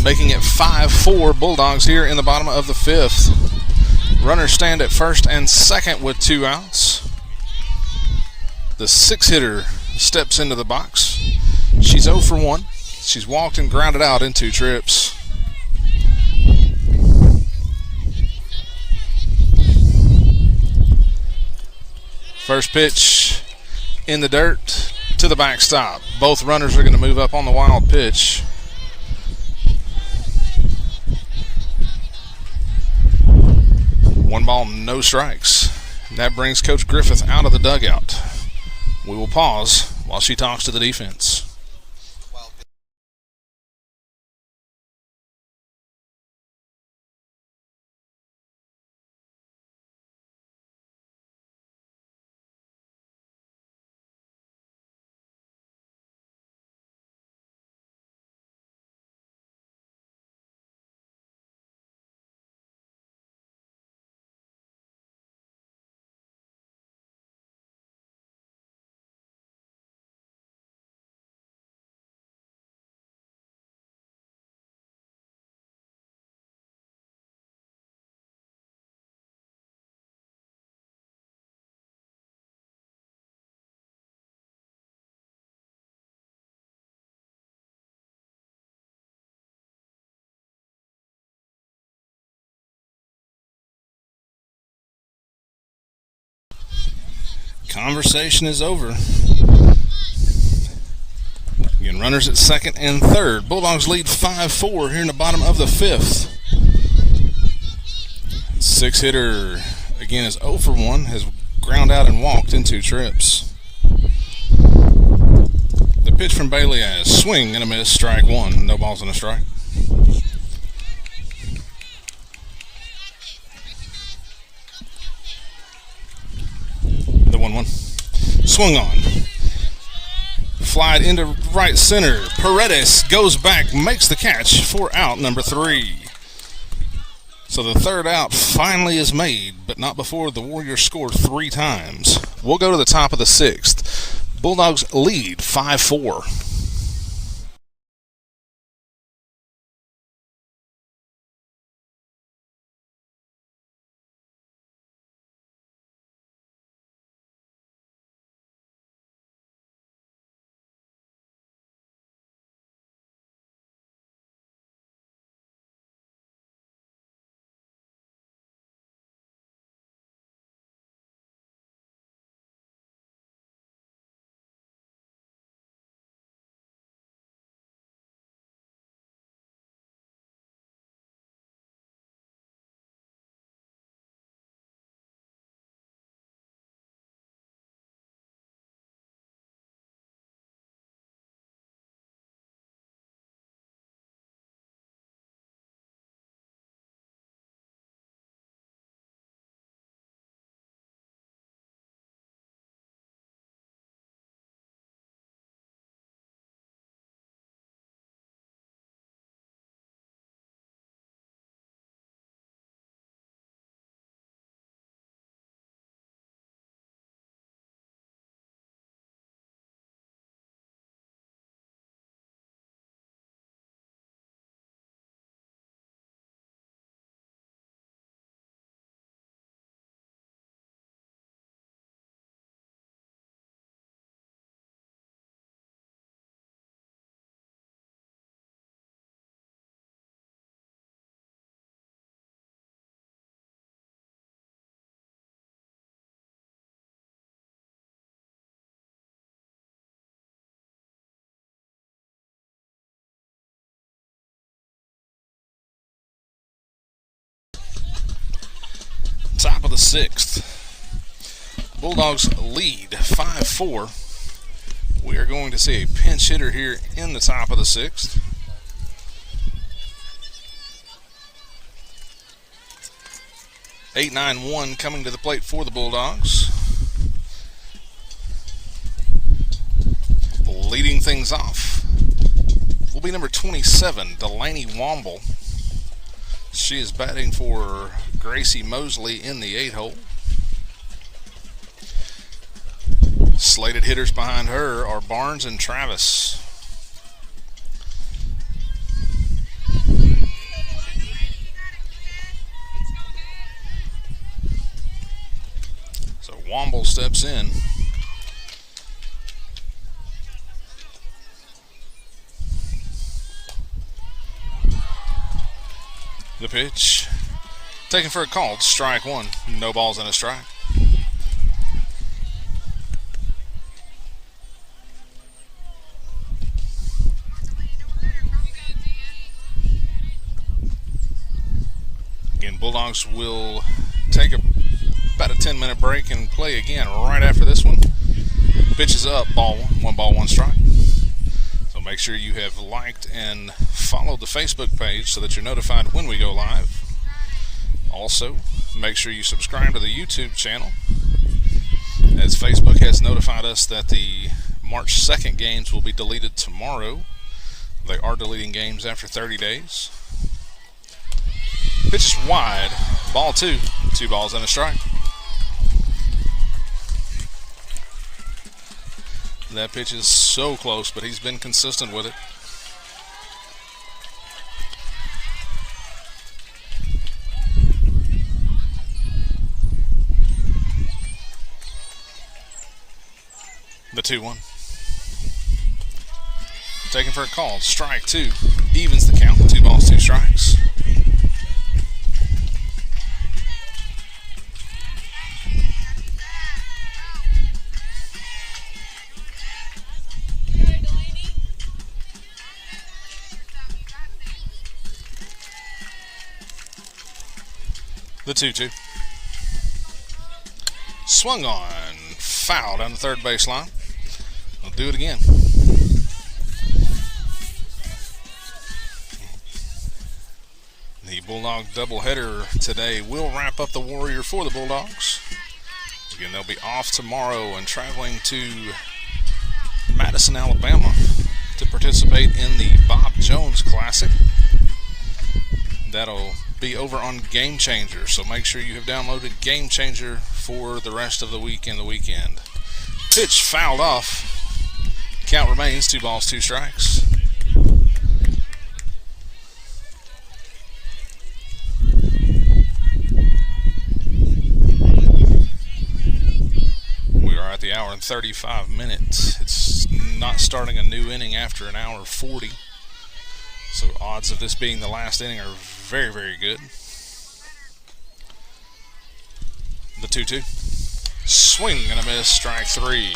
Making it 5-4 Bulldogs here in the bottom of the 5th. Runners stand at first and second with 2 outs. The 6-hitter steps into the box. She's 0 for 1. She's walked and grounded out in 2 trips. First pitch in the dirt to the backstop. Both runners are going to move up on the wild pitch. One ball, no strikes. That brings Coach Griffith out of the dugout. We will pause while she talks to the defense. Conversation is over. Again, runners at second and third. Bulldogs lead 5-4 here in the bottom of the 5th. 6-hitter, again, is 0 for 1, has ground out and walked in 2 trips. The pitch from Bailey is swing and a miss, strike 1, no balls and a strike. The 1-1. Swung on. Flied into right center. Paredes goes back, makes the catch for out number 3. So the 3rd out finally is made, but not before the Warriors scored 3 times. We'll go to the top of the 6th. Bulldogs lead 5-4. Top of the 6th. Bulldogs lead 5-4. We are going to see a pinch hitter here in the top of the 6th. (8-9-1) coming to the plate for the Bulldogs. Leading things off will be number 27, Delaney Womble. She is batting for Gracie Mosley in the 8-hole. Slated hitters behind her are Barnes and Travis. So Womble steps in. The pitch taken for a call. Strike one. No balls and a strike. Again, Bulldogs will take about a 10-minute break and play again right after this one. Pitch is up. Ball one. 1 ball, 1 strike. So make sure you have liked and followed the Facebook page so that you're notified when we go live. Also, make sure you subscribe to the YouTube channel, as Facebook has notified us that the March 2nd games will be deleted tomorrow. They are deleting games after 30 days. Pitch is wide. Ball 2. 2 balls and a strike. That pitch is so close, but he's been consistent with it. The 2-1. Taken for a call. Strike 2. Evens the count. 2 balls, 2 strikes. The 2-2. Swung on. Foul down the third baseline. We'll do it again. The Bulldog doubleheader today will wrap up the Warrior for the Bulldogs. Again, they'll be off tomorrow and traveling to Madison, Alabama to participate in the Bob Jones Classic. That'll be over on Game Changer, so make sure you have downloaded Game Changer for the rest of the week and the weekend. Pitch fouled off. Count remains 2 balls, 2 strikes. We are at the hour and 35 minutes. It's not starting a new inning after an hour 40. So odds of this being the last inning are very, very good. The 2-2. Swing and a miss, strike 3.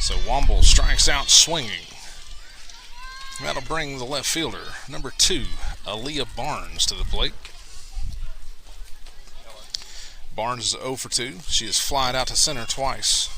So Womble strikes out swinging. That'll bring the left fielder, number 2, Aaliyah Barnes, to the plate. Barnes is 0 for 2. She has flied out to center twice.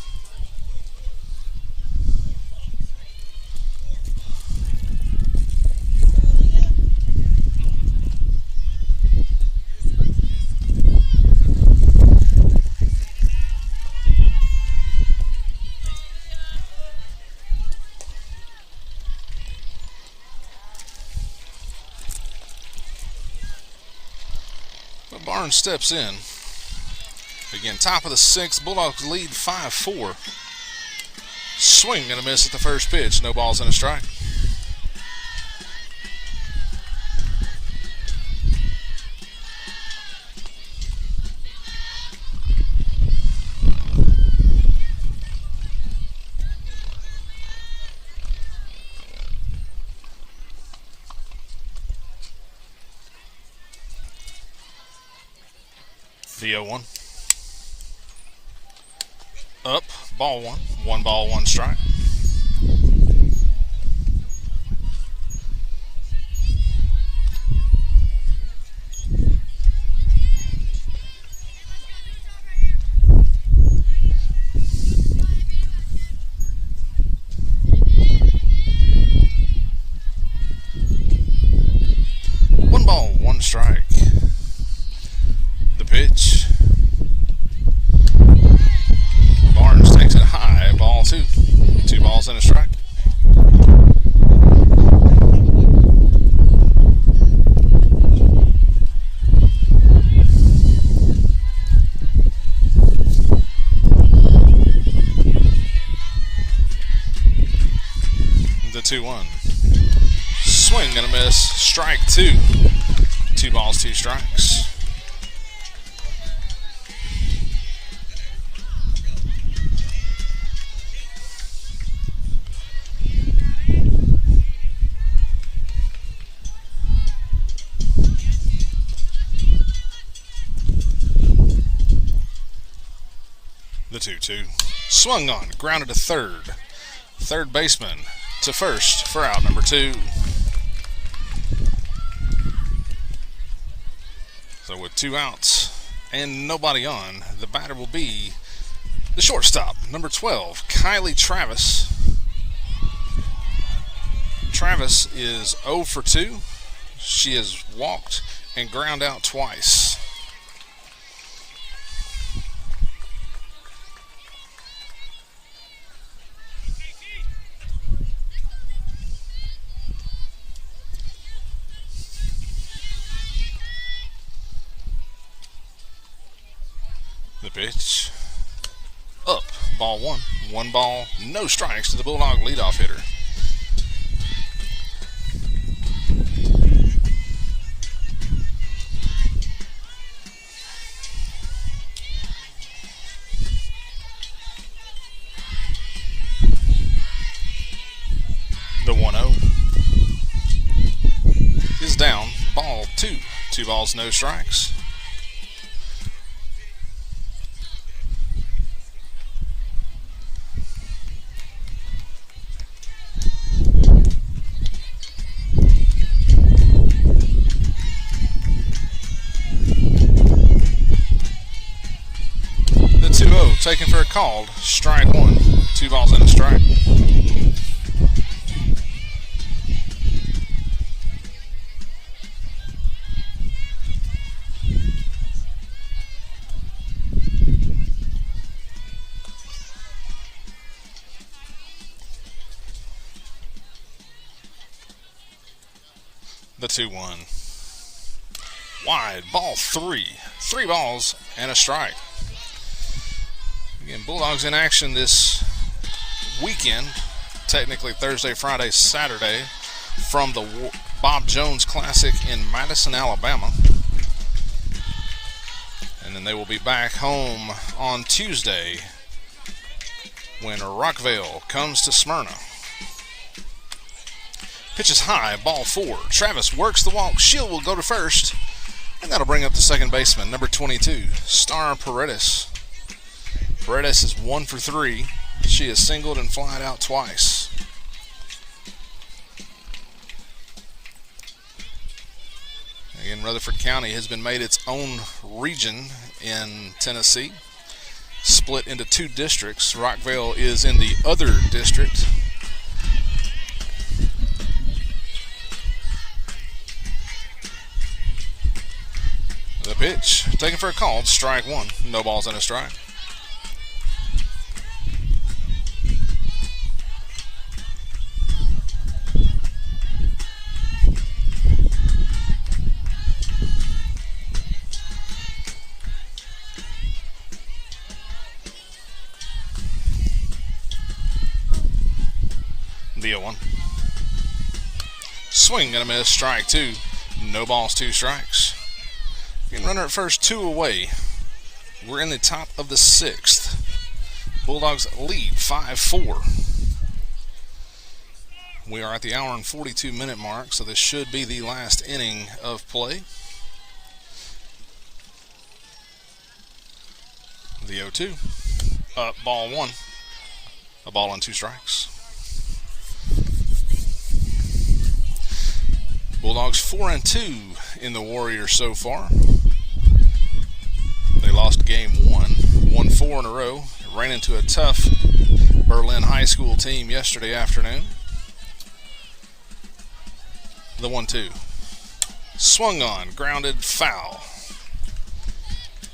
Barnes steps in. Again, top of the 6th. Bulldogs lead 5-4. Swing and a miss at the first pitch. No balls and a strike. The 0-1. Up, ball 1. 1 ball, 1 strike. pitch. Barnes takes it high, ball 2. 2 balls and a strike. The 2-1. Swing and a miss. Strike 2. 2 balls, 2 strikes. The 2-2. Swung on. Grounded to third. Third baseman to first for out number 2. So with 2 outs and nobody on, the batter will be the shortstop, number 12, Kylie Travis. Travis is 0 for 2. She has walked and ground out twice. The pitch. Up. Ball 1. 1 ball, no strikes to the Bulldog leadoff hitter. The 1-0 is down. Ball 2. 2 balls, no strikes. The 2-0 taken for a called. Strike 1. 2 balls and a strike. The 2-1. Wide. Ball 3. 3 balls and a strike. Again, Bulldogs in action this weekend. Technically Thursday, Friday, Saturday from the Bob Jones Classic in Madison, Alabama. And then they will be back home on Tuesday when Rockville comes to Smyrna. Pitch is high, ball 4. Travis works the walk. Shield will go to first, and that'll bring up the second baseman, number 22, Star Paredes. Paredes is 1 for 3. She has singled and flied out twice. Again, Rutherford County has been made its own region in Tennessee, split into 2 districts. Rockville is in the other district. The pitch, taken for a call, strike 1. No balls and a strike. The 0-1. Swing and a miss, strike 2. No balls, 2 strikes. Runner at first, 2 away. We're in the top of the 6th. Bulldogs lead 5-4. We are at the hour and 42-minute mark, so this should be the last inning of play. The 0-2. Up, ball 1. A ball and 2 strikes. Bulldogs 4-2 in the Warriors so far. They lost game 1, won 4 in a row. Ran into a tough Berlin High School team yesterday afternoon. The 1-2. Swung on, grounded, foul.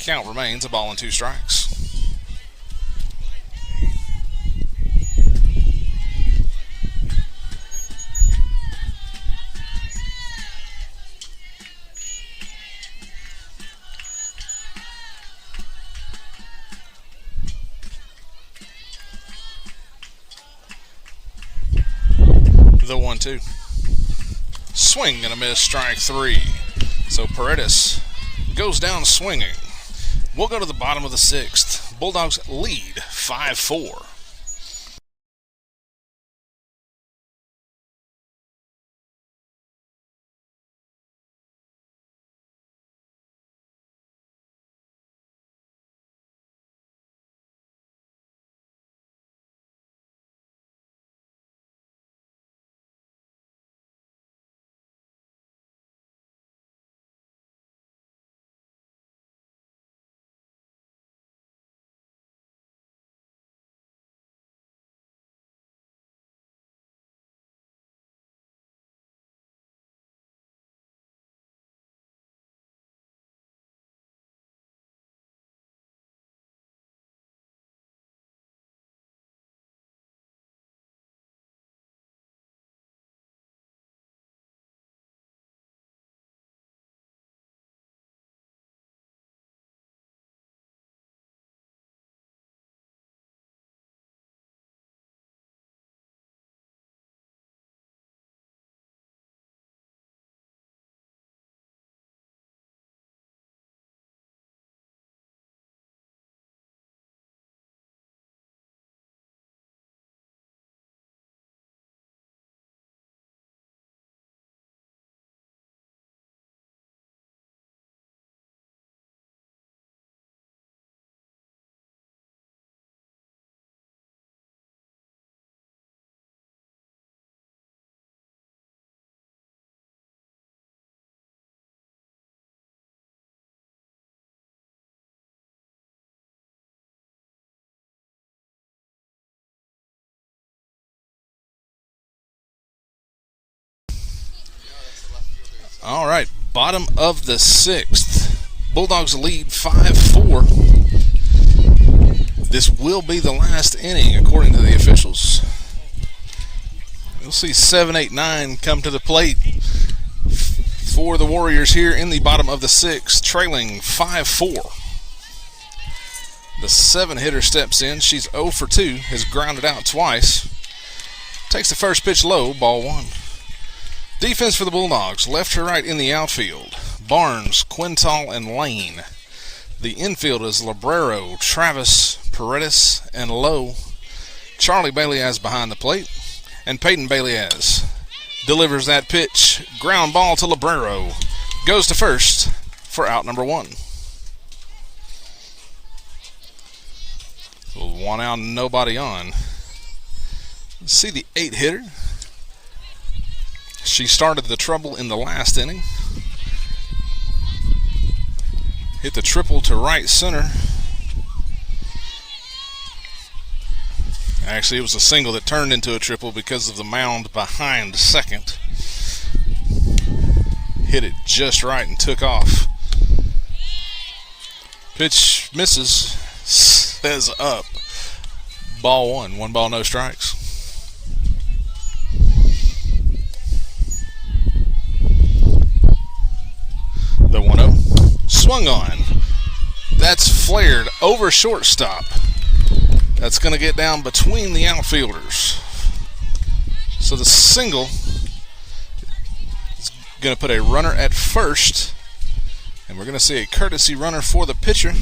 Count remains 1-2 strikes. The 1-2. Swing and a miss, strike 3. So Paredes goes down swinging. We'll go to the bottom of the 6th. Bulldogs lead 5-4. All right, bottom of the 6th. Bulldogs lead 5-4. This will be the last inning, according to the officials. We'll see 7, 8, 9 come to the plate for the Warriors here in the bottom of the 6th, trailing 5-4. The 7-hitter steps in. She's 0 for 2, has grounded out twice. Takes the first pitch low, ball 1. Defense for the Bulldogs, left to right in the outfield. Barnes, Quintal, and Lane. The infield is Librero, Travis, Paredes, and Lowe. Charlie Baileyaz behind the plate. And Peyton Baileyaz delivers that pitch. Ground ball to Librero. Goes to first for out number 1. So 1 out and nobody on. Let's see the 8-hitter. She started the trouble in the last inning. Hit the triple to right center. Actually, it was a single that turned into a triple because of the mound behind second. Hit it just right and took off. Pitch misses, says up. Ball 1, 1 ball, no strikes. The 1-0. Swung on. That's flared over shortstop. That's going to get down between the outfielders. So the single is going to put a runner at first. And we're going to see a courtesy runner for the pitcher.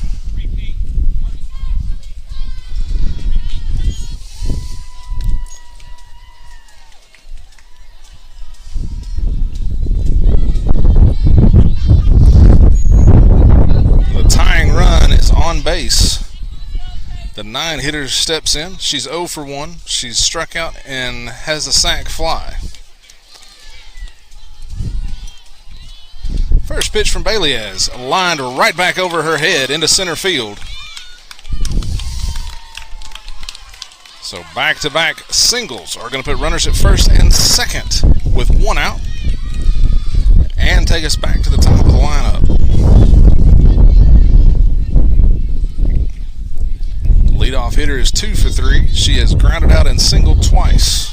On base. The 9-hitter steps in. She's 0 for 1. She's struck out and has a sac fly. First pitch from Baileyaz, lined right back over her head into center field. So back-to-back singles are going to put runners at first and second with 1 out and take us back to the top of the lineup. hitter is 2 for 3. She has grounded out and singled twice.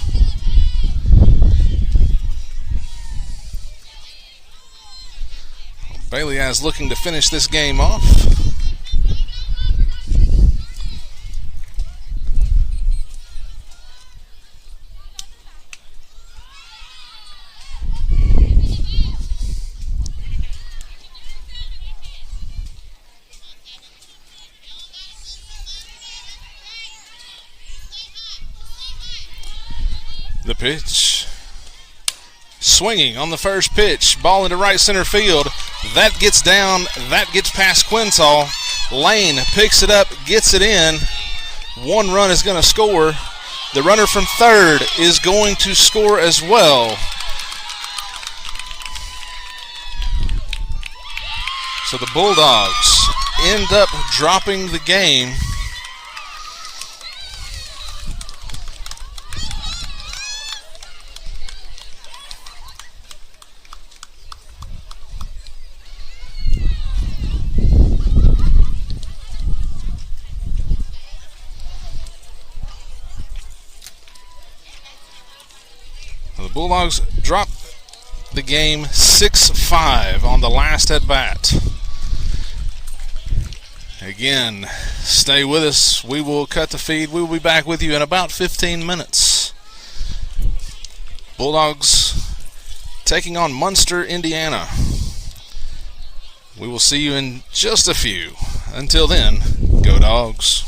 Bailey is looking to finish this game off. The pitch. Swinging on the first pitch. Ball into right center field. That gets down. That gets past Quintal. Lane picks it up, gets it in. 1 run is going to score. The runner from third is going to score as well. So the Bulldogs end up dropping the game. The Bulldogs drop the game 6-5 on the last at bat. Again, stay with us. We will cut the feed. We will be back with you in about 15 minutes. Bulldogs taking on Munster, Indiana. We will see you in just a few. Until then, go Dogs.